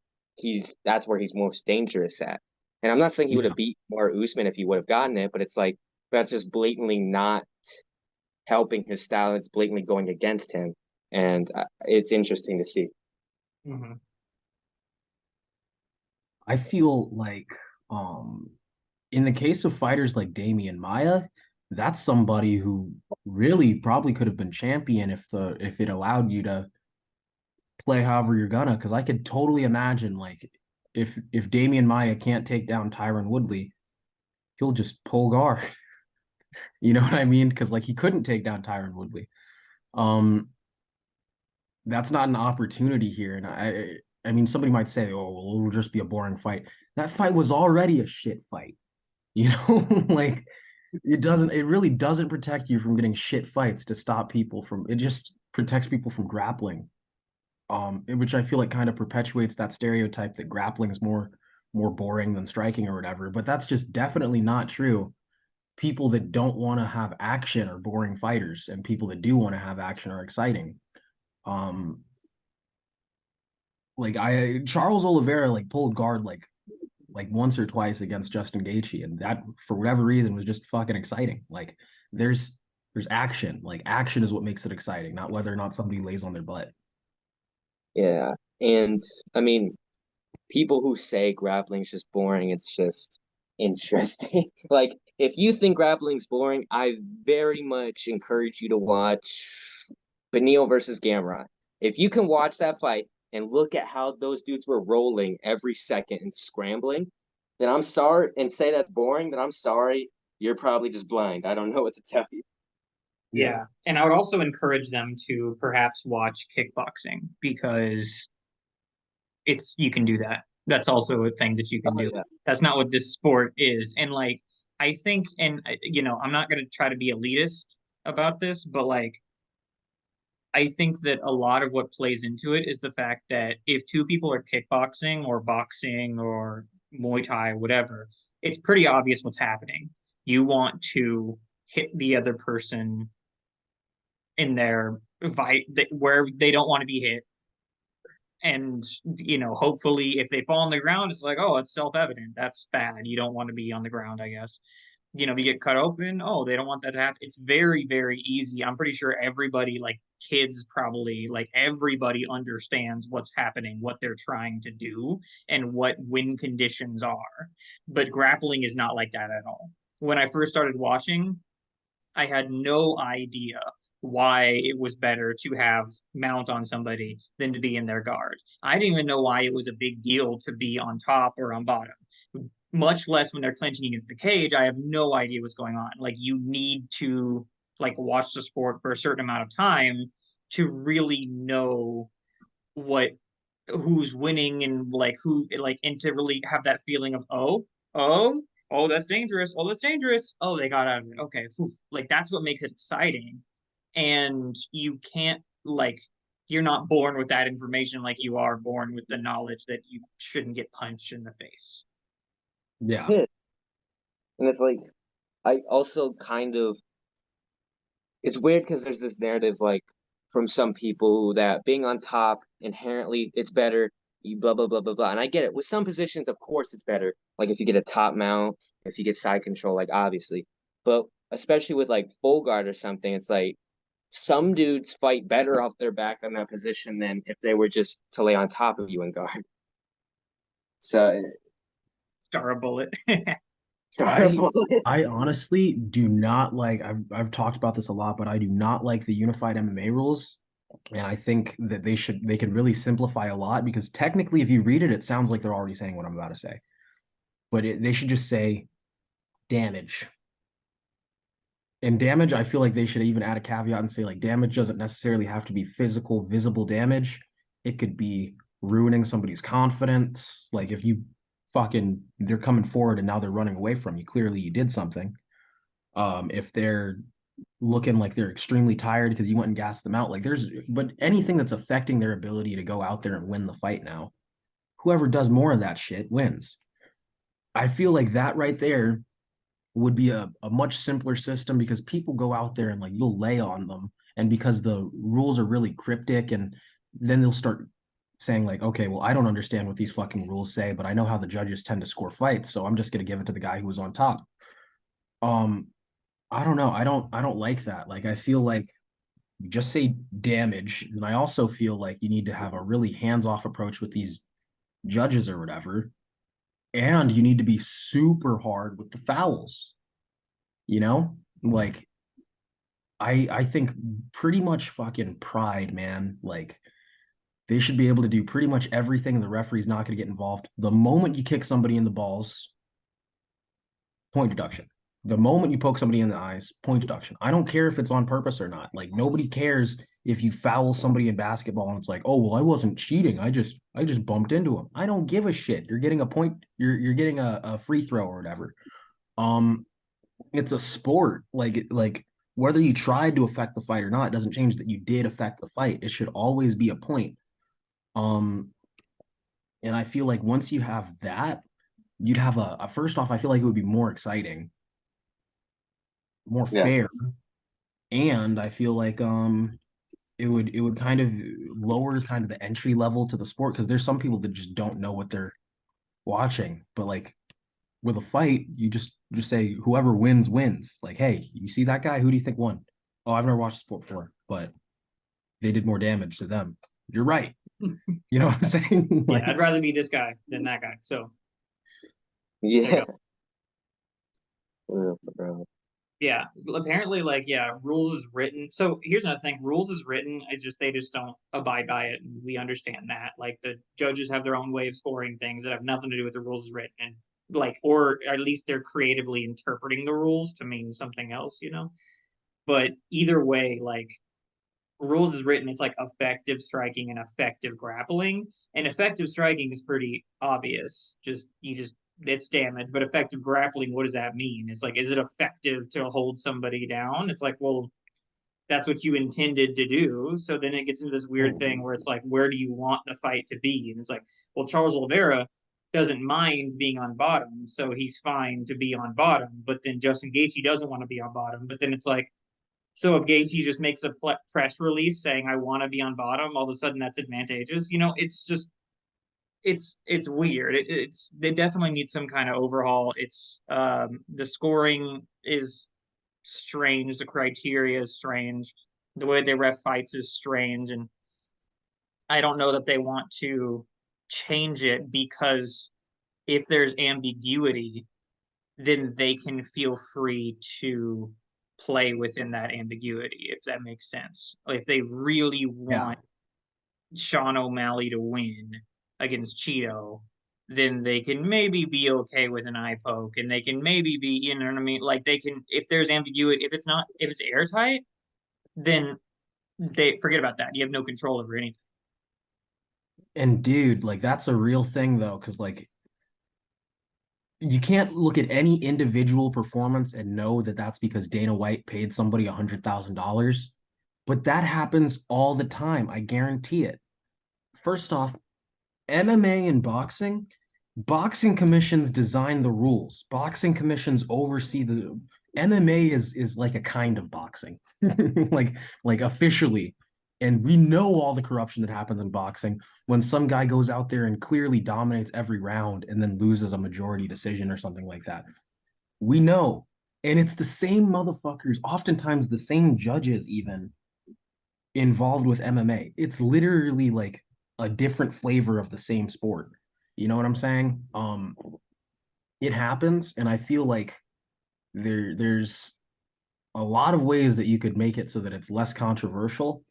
S2: that's where he's most dangerous at. And I'm not saying he would
S3: Yeah.
S2: have beat more Usman if he would have gotten it, but it's like that's just blatantly not helping his style. It's blatantly going against him, and it's interesting to see.
S1: Mm-hmm.
S3: I feel like in the case of fighters like Damian Maya, that's somebody who really probably could have been champion if it allowed you to play however you're gonna. Because I could totally imagine like if Damian Maya can't take down Tyron Woodley, he'll just pull guard. You know what I mean? Because like he couldn't take down Tyron Woodley. Um, that's not an opportunity here. And I mean, somebody might say, "Oh, well, it'll just be a boring fight." That fight was already a shit fight. You know, like it really doesn't protect you from getting shit fights to stop people from, it just protects people from grappling. Which I feel like kind of perpetuates that stereotype that grappling is more boring than striking or whatever. But that's just definitely not true. People that don't want to have action are boring fighters, and people that do want to have action are exciting. Um, like I Charles Oliveira like pulled guard like once or twice against Justin Gaethje, and that for whatever reason was just fucking exciting. Like there's there's action. Like action is what makes it exciting, not whether or not somebody lays on their butt.
S2: Yeah, and I mean, people who say grappling's just boring, it's just interesting. Like, if you think grappling's boring, I very much encourage you to watch Benil versus Gamrot. If you can watch that fight and look at how those dudes were rolling every second and scrambling, then I'm sorry, and say that's boring, then I'm sorry, you're probably just blind. I don't know what to tell you.
S3: Yeah.
S1: Yeah. And I would also encourage them to perhaps watch kickboxing because you can do that. That's also a thing that you can
S2: Oh
S1: do.
S2: yeah.
S1: That's not what this sport is. And like I think, and I'm not going to try to be elitist about this, but like I think that a lot of what plays into it is the fact that if two people are kickboxing or boxing or Muay Thai, whatever, it's pretty obvious what's happening. You want to hit the other person in their where they don't want to be hit. And hopefully if they fall on the ground, it's like, oh, it's self-evident. That's bad. You don't want to be on the ground, I guess. If you get cut open, oh, they don't want that to happen. It's very easy. I'm pretty sure everybody, like kids probably, like everybody understands what's happening, what they're trying to do, and what win conditions are. But grappling is not like that at all. When I first started watching, I had no idea why it was better to have mount on somebody than to be in their guard. I didn't even know why it was a big deal to be on top or on bottom. Much less when they're clenching against the cage. I have no idea what's going on. Like you need to like watch the sport for a certain amount of time to really know what who's winning and like who like and to really have that feeling of oh that's dangerous, oh they got out of it, okay. Whew. Like that's what makes it exciting. And you can't like you're not born with that information like you are born with the knowledge that you shouldn't get punched in the face.
S3: Yeah.
S2: Yeah. And it's like I also kind of it's weird because there's this narrative like from some people that being on top inherently it's better, you blah blah blah blah blah. And I get it. With some positions, of course it's better. Like if you get a top mount, if you get side control, like obviously. But especially with like full guard or something, it's like some dudes fight better off their back on that position than if they were just to lay on top of you in guard. So
S1: Star a bullet.
S3: I
S2: terrible.
S3: I honestly do not like, I've talked about this a lot, but I do not like the unified MMA rules. And I think that they could really simplify a lot, because technically, if you read it, it sounds like they're already saying what I'm about to say. But they should just say damage. And damage, I feel like they should even add a caveat and say, like, damage doesn't necessarily have to be physical, visible damage. It could be ruining somebody's confidence. Like, if you fucking, they're coming forward and now they're running away from you, clearly you did something. If they're looking like they're extremely tired because you went and gassed them out, like, but anything that's affecting their ability to go out there and win the fight now, whoever does more of that shit wins. I feel like that right there would be a much simpler system, because people go out there and, like, you'll lay on them, and because the rules are really cryptic, and then they'll start saying, like, okay, well, I don't understand what these fucking rules say, but I know how the judges tend to score fights, so I'm just going to give it to the guy who was on top. um I don't know, I don't like that. Like, I feel like you just say damage, and I also feel like you need to have a really hands-off approach with these judges or whatever, and you need to be super hard with the fouls, you know, like, I think pretty much fucking Pride, man. Like, they should be able to do pretty much everything. The referee's not going to get involved. The moment you kick somebody in the balls, point deduction. The moment you poke somebody in the eyes, point deduction. I don't care if it's on purpose or not. Like, nobody cares if you foul somebody in basketball and it's like, oh, well, I wasn't cheating. I just bumped into him. I don't give a shit. You're getting a point. You're getting a free throw or whatever. Um, it's a sport. Like whether you tried to affect the fight or not, it doesn't change that you did affect the fight. It should always be a point. Um, and I feel like once you have that, you'd have a first off, I feel like it would be more exciting, more
S2: Yeah.
S3: fair, and I feel like it would kind of lower kind of the entry level to the sport, because there's some people that just don't know what they're watching. But, like, with a fight, you just say whoever wins wins. Like, hey, you see that guy? Who do you think won? Oh, I've never watched the sport before, but they did more damage to them. You're right. You know what I'm saying?
S1: Yeah,
S3: Like,
S1: I'd rather be this guy than that guy. So there you
S2: Yeah.
S1: go.
S2: Bro.
S1: Yeah, apparently, like, yeah, rules is written. So here's another thing: rules is written. They just don't abide by it, and we understand that. Like, the judges have their own way of scoring things that have nothing to do with the rules is written, and, like, or at least they're creatively interpreting the rules to mean something else, you know. But either way, like, rules is written, it's like effective striking and effective grappling. And effective striking is pretty obvious. Just it's damage. But effective grappling, what does that mean? It's like, is it effective to hold somebody down? It's like, well, that's what you intended to do. So then it gets into this weird thing where it's like, where do you want the fight to be? And it's like, well, Charles Oliveira doesn't mind being on bottom, so he's fine to be on bottom. But then Justin Gaethje doesn't want to be on bottom. But then it's like, so if Gaethje just makes a press release saying I want to be on bottom, all of a sudden that's advantageous. You know, it's just it's weird. It's they definitely need some kind of overhaul. It's the scoring is strange, the criteria is strange, the way they ref fights is strange, and I don't know that they want to change it, because if there's ambiguity, then they can feel free to play within that ambiguity, if that makes sense. If they really
S3: yeah.
S1: want Sean O'Malley to win against Cheeto, then they can maybe be okay with an eye poke, and they can maybe be, you know what I mean? Like, they can, if there's ambiguity, if it's airtight, then they forget about that. You have no control over anything.
S3: And dude, like, that's a real thing though, because, like, you can't look at any individual performance and know that that's because Dana White paid somebody $100,000. But that happens all the time. I guarantee it. First off, MMA and boxing commissions design the rules. Boxing commissions oversee the MMA is like a kind of boxing, like officially. And we know all the corruption that happens in boxing when some guy goes out there and clearly dominates every round and then loses a majority decision or something like that. We know. And it's the same motherfuckers, oftentimes the same judges even, involved with MMA. It's literally like a different flavor of the same sport. You know what I'm saying? It happens, and I feel like there's a lot of ways that you could make it so that it's less controversial.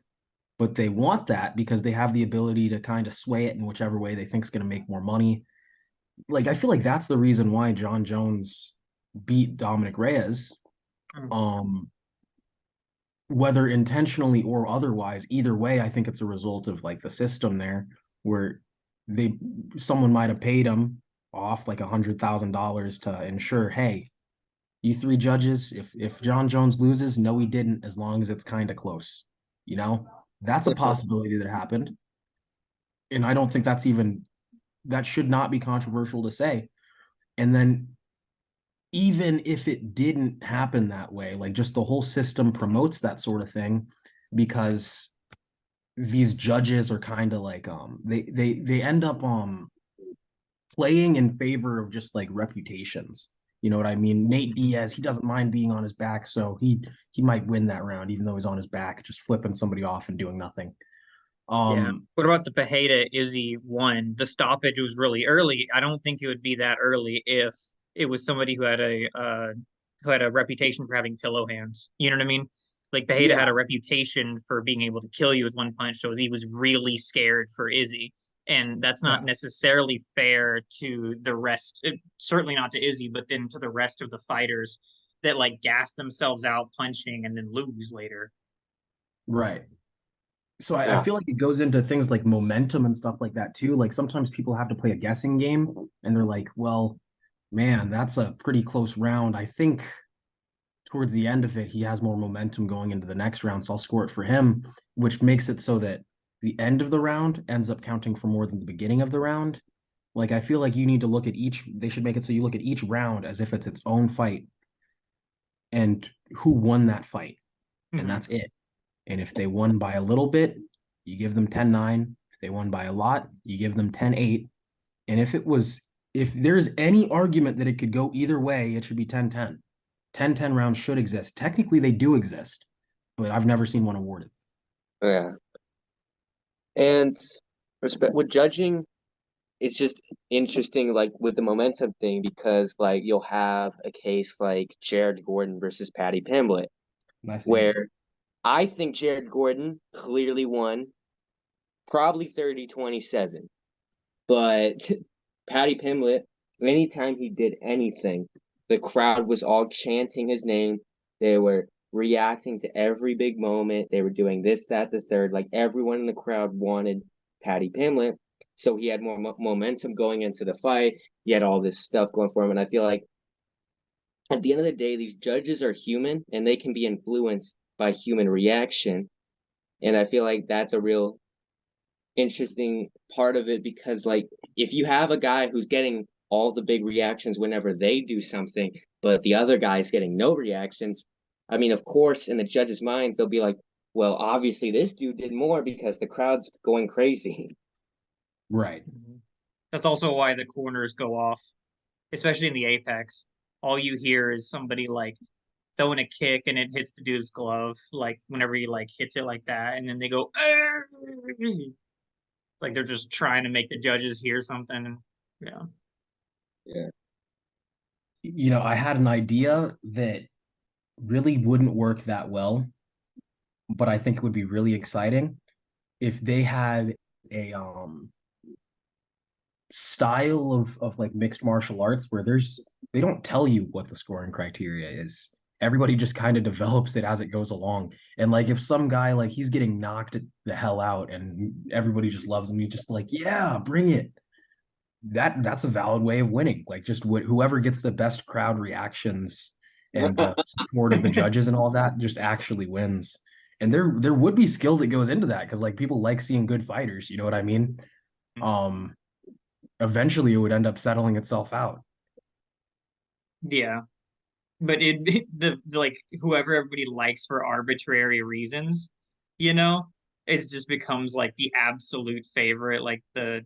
S3: but they want that because they have the ability to kind of sway it in whichever way they think is going to make more money. Like I feel like that's the reason why John Jones beat Dominic Reyes.
S1: Mm.
S3: Um, whether intentionally or otherwise, either way, I think it's a result of like the system there where they someone might have paid him off like $100,000 to ensure, hey, you three judges, if John Jones loses, no, he didn't, as long as it's kind of close. You know, that's a possibility that happened. And I don't think that should not be controversial to say. And then even if it didn't happen that way, like just the whole system promotes that sort of thing because these judges are kind of like they end up playing in favor of just like reputations. You know what I mean? Nate Diaz, he doesn't mind being on his back, so he might win that round, even though he's on his back, just flipping somebody off and doing nothing.
S1: Yeah.
S3: Um,
S1: What about the Pereira Izzy one? The stoppage was really early. I don't think it would be that early if it was somebody who had a reputation for having pillow hands. You know what I mean? Like Pereira
S3: yeah,
S1: had a reputation for being able to kill you with one punch, so he was really scared for Izzy. And that's not
S3: that
S1: necessarily fair to the rest, certainly not to Izzy, but then to the rest of the fighters that like gas themselves out punching and then lose later.
S3: right. So I
S2: Yeah.
S3: feel like it goes into things like momentum and stuff like that too. Like sometimes people have to play a guessing game and they're like, well, man, that's a pretty close round. I think towards the end of it, he has more momentum going into the next round. So I'll score it for him, which makes it so that the end of the round ends up counting for more than the beginning of the round. Like I feel like you need to look at they should make it so you look at each round as if it's its own fight and who won that fight. And
S1: Mm-hmm.
S3: that's it. And if they won by a little bit, you give them 10-9. If they won by a lot, you give them 10-8. And if there's any argument that it could go either way, it should be 10-10. 10-10 rounds should exist. Technically, they do exist, but I've never seen one awarded.
S2: Yeah. And respect with judging, it's just interesting, like with the momentum thing, because like you'll have a case like Jared Gordon versus Patty Pimblett,
S3: Nice name.
S2: where I think Jared Gordon clearly won, probably 30-27. But Patty Pimblett, anytime he did anything, the crowd was all chanting his name. They were reacting to every big moment. They were doing this, that, the third. Like everyone in the crowd wanted Patty Pimblett. So he had more momentum going into the fight. He had all this stuff going for him. And I feel like at the end of the day, these judges are human and they can be influenced by human reaction. And I feel like that's a real interesting part of it because like if you have a guy who's getting all the big reactions whenever they do something, but the other guy's getting no reactions, I mean, of course, in the judge's minds, they'll be like, well, obviously this dude did more because the crowd's going crazy.
S3: Right.
S1: Mm-hmm. That's also why the corners go off, especially in the apex. All you hear is somebody like throwing a kick and it hits the dude's glove, like whenever he like hits it like that, and then they go "Arr!" Like they're just trying to make the judges hear something. Yeah.
S2: Yeah.
S3: I had an idea that really wouldn't work that well, but I think it would be really exciting if they had a style of like mixed martial arts where they don't tell you what the scoring criteria is. Everybody just kind of develops it as it goes along. And like if some guy like he's getting knocked the hell out and everybody just loves him, he's just like, yeah, bring it. That's a valid way of winning. Like just whoever gets the best crowd reactions and the support of the judges and all that just actually wins. And there would be skill that goes into that because like people like seeing good fighters, you know what I mean? Um Eventually it would end up settling itself out.
S1: Yeah. But the like whoever everybody likes for arbitrary reasons, you know, it just becomes like the absolute favorite, like the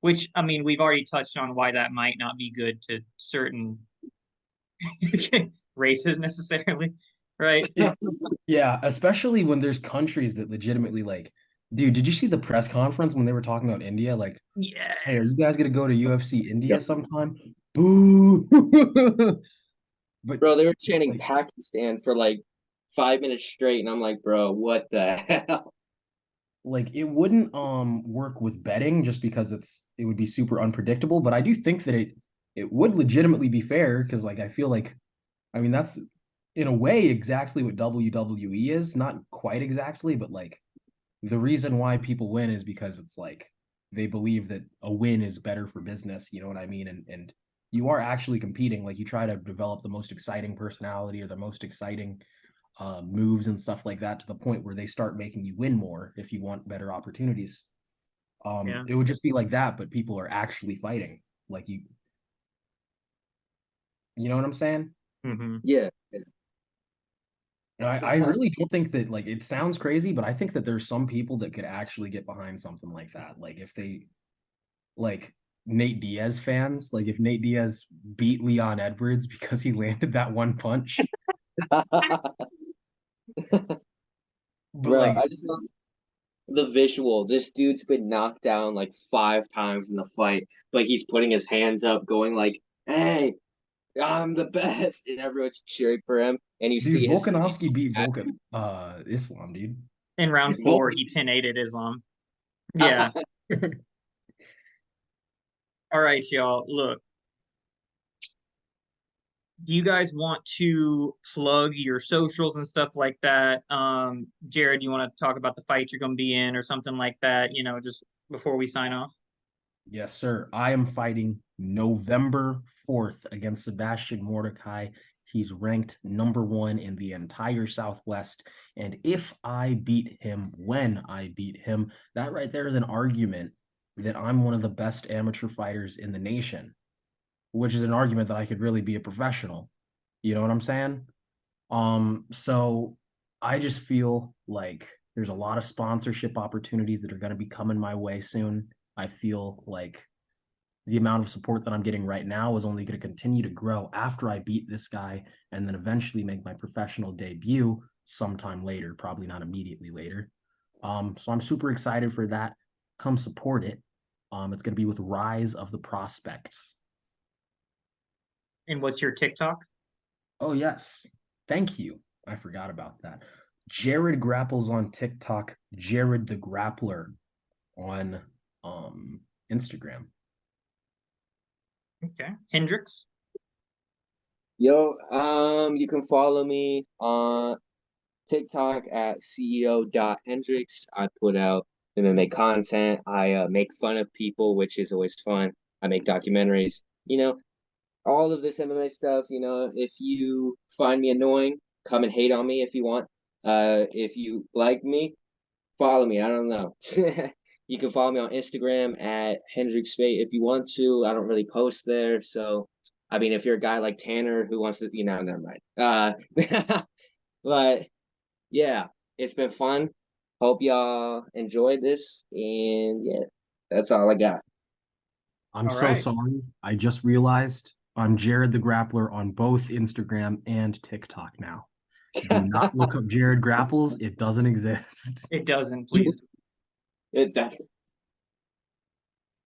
S1: which I mean we've already touched on why that might not be good to certain races necessarily, right?
S3: It, yeah, especially when there's countries that legitimately like, dude, did you see the press conference when they were talking about India? Like,
S1: Yeah.
S3: hey, are you guys gonna go to UFC India sometime? Boo. But
S2: Bro, they were chanting
S3: like,
S2: Pakistan for like 5 minutes straight, and I'm like, bro, what the hell?
S3: like it wouldn't work with betting just because it would be super unpredictable, but I do think that it would legitimately be fair because like I feel like I mean that's in a way exactly what WWE is, not quite exactly, but like the reason why people win is because it's like they believe that a win is better for business, you know what I mean? And you are actually competing, like you try to develop the most exciting personality or the most exciting moves and stuff like that to the point where they start making you win more if you want better opportunities.
S1: Yeah.
S3: It would just be like that, but people are actually fighting. Like you know what I'm saying?
S1: Hmm.
S2: Yeah.
S3: And I really don't think that like it sounds crazy, but I think that there's some people that could actually get behind something like that. Like if they like Nate Diaz fans, like if Nate Diaz beat Leon Edwards because he landed that one punch. But
S2: Bro,
S3: like
S2: I just love the visual. This dude's been knocked down like 5 times in the fight, but he's putting his hands up, going like, "Hey, I'm the best," and everyone's cheering for him. And you
S3: dude,
S2: see his face.
S3: Volkanovski beat Volkan Islam, dude.
S1: In round four,
S2: Vulcan.
S1: he 10-8'd Islam. Yeah. All right, y'all. Look, do you guys want to plug your socials and stuff like that? Jared, you want to talk about the fight you're going to be in or something like that, just before we sign off?
S3: Yes, sir. I am fighting November 4th against Sebastian Mordecai. He's ranked #1 in the entire Southwest. And if I beat him, when I beat him, that right there is an argument that I'm one of the best amateur fighters in the nation, which is an argument that I could really be a professional. You know what I'm saying? So I just feel like there's a lot of sponsorship opportunities that are going to be coming my way soon. I feel like the amount of support that I'm getting right now is only going to continue to grow after I beat this guy and then eventually make my professional debut sometime later, probably not immediately later. So I'm super excited for that. Come support it. It's going to be with Rise of the Prospects.
S1: And what's your TikTok?
S3: Oh, yes. Thank you. I forgot about that. Jared Grapples on TikTok, Jared the Grappler on Instagram.
S1: Okay. Hendrix?
S2: Yo, you can follow me on TikTok at CEO.Hendrix. I put out MMA content. I make fun of people, which is always fun. I make documentaries. All of this MMA stuff. If you find me annoying, come and hate on me if you want. If you like me, follow me. I don't know. You can follow me on Instagram at Hendrix Spate if you want to. I don't really post there, so I mean, if you're a guy like Tanner who wants to, never mind. But yeah, it's been fun. Hope y'all enjoyed this, and yeah, that's all I got.
S3: I'm
S1: All
S3: so
S1: right.
S3: sorry. I just realized I'm Jared the Grappler on both Instagram and TikTok now. Do not look up Jared Grapples. It doesn't exist.
S1: It doesn't, please.
S2: It, that's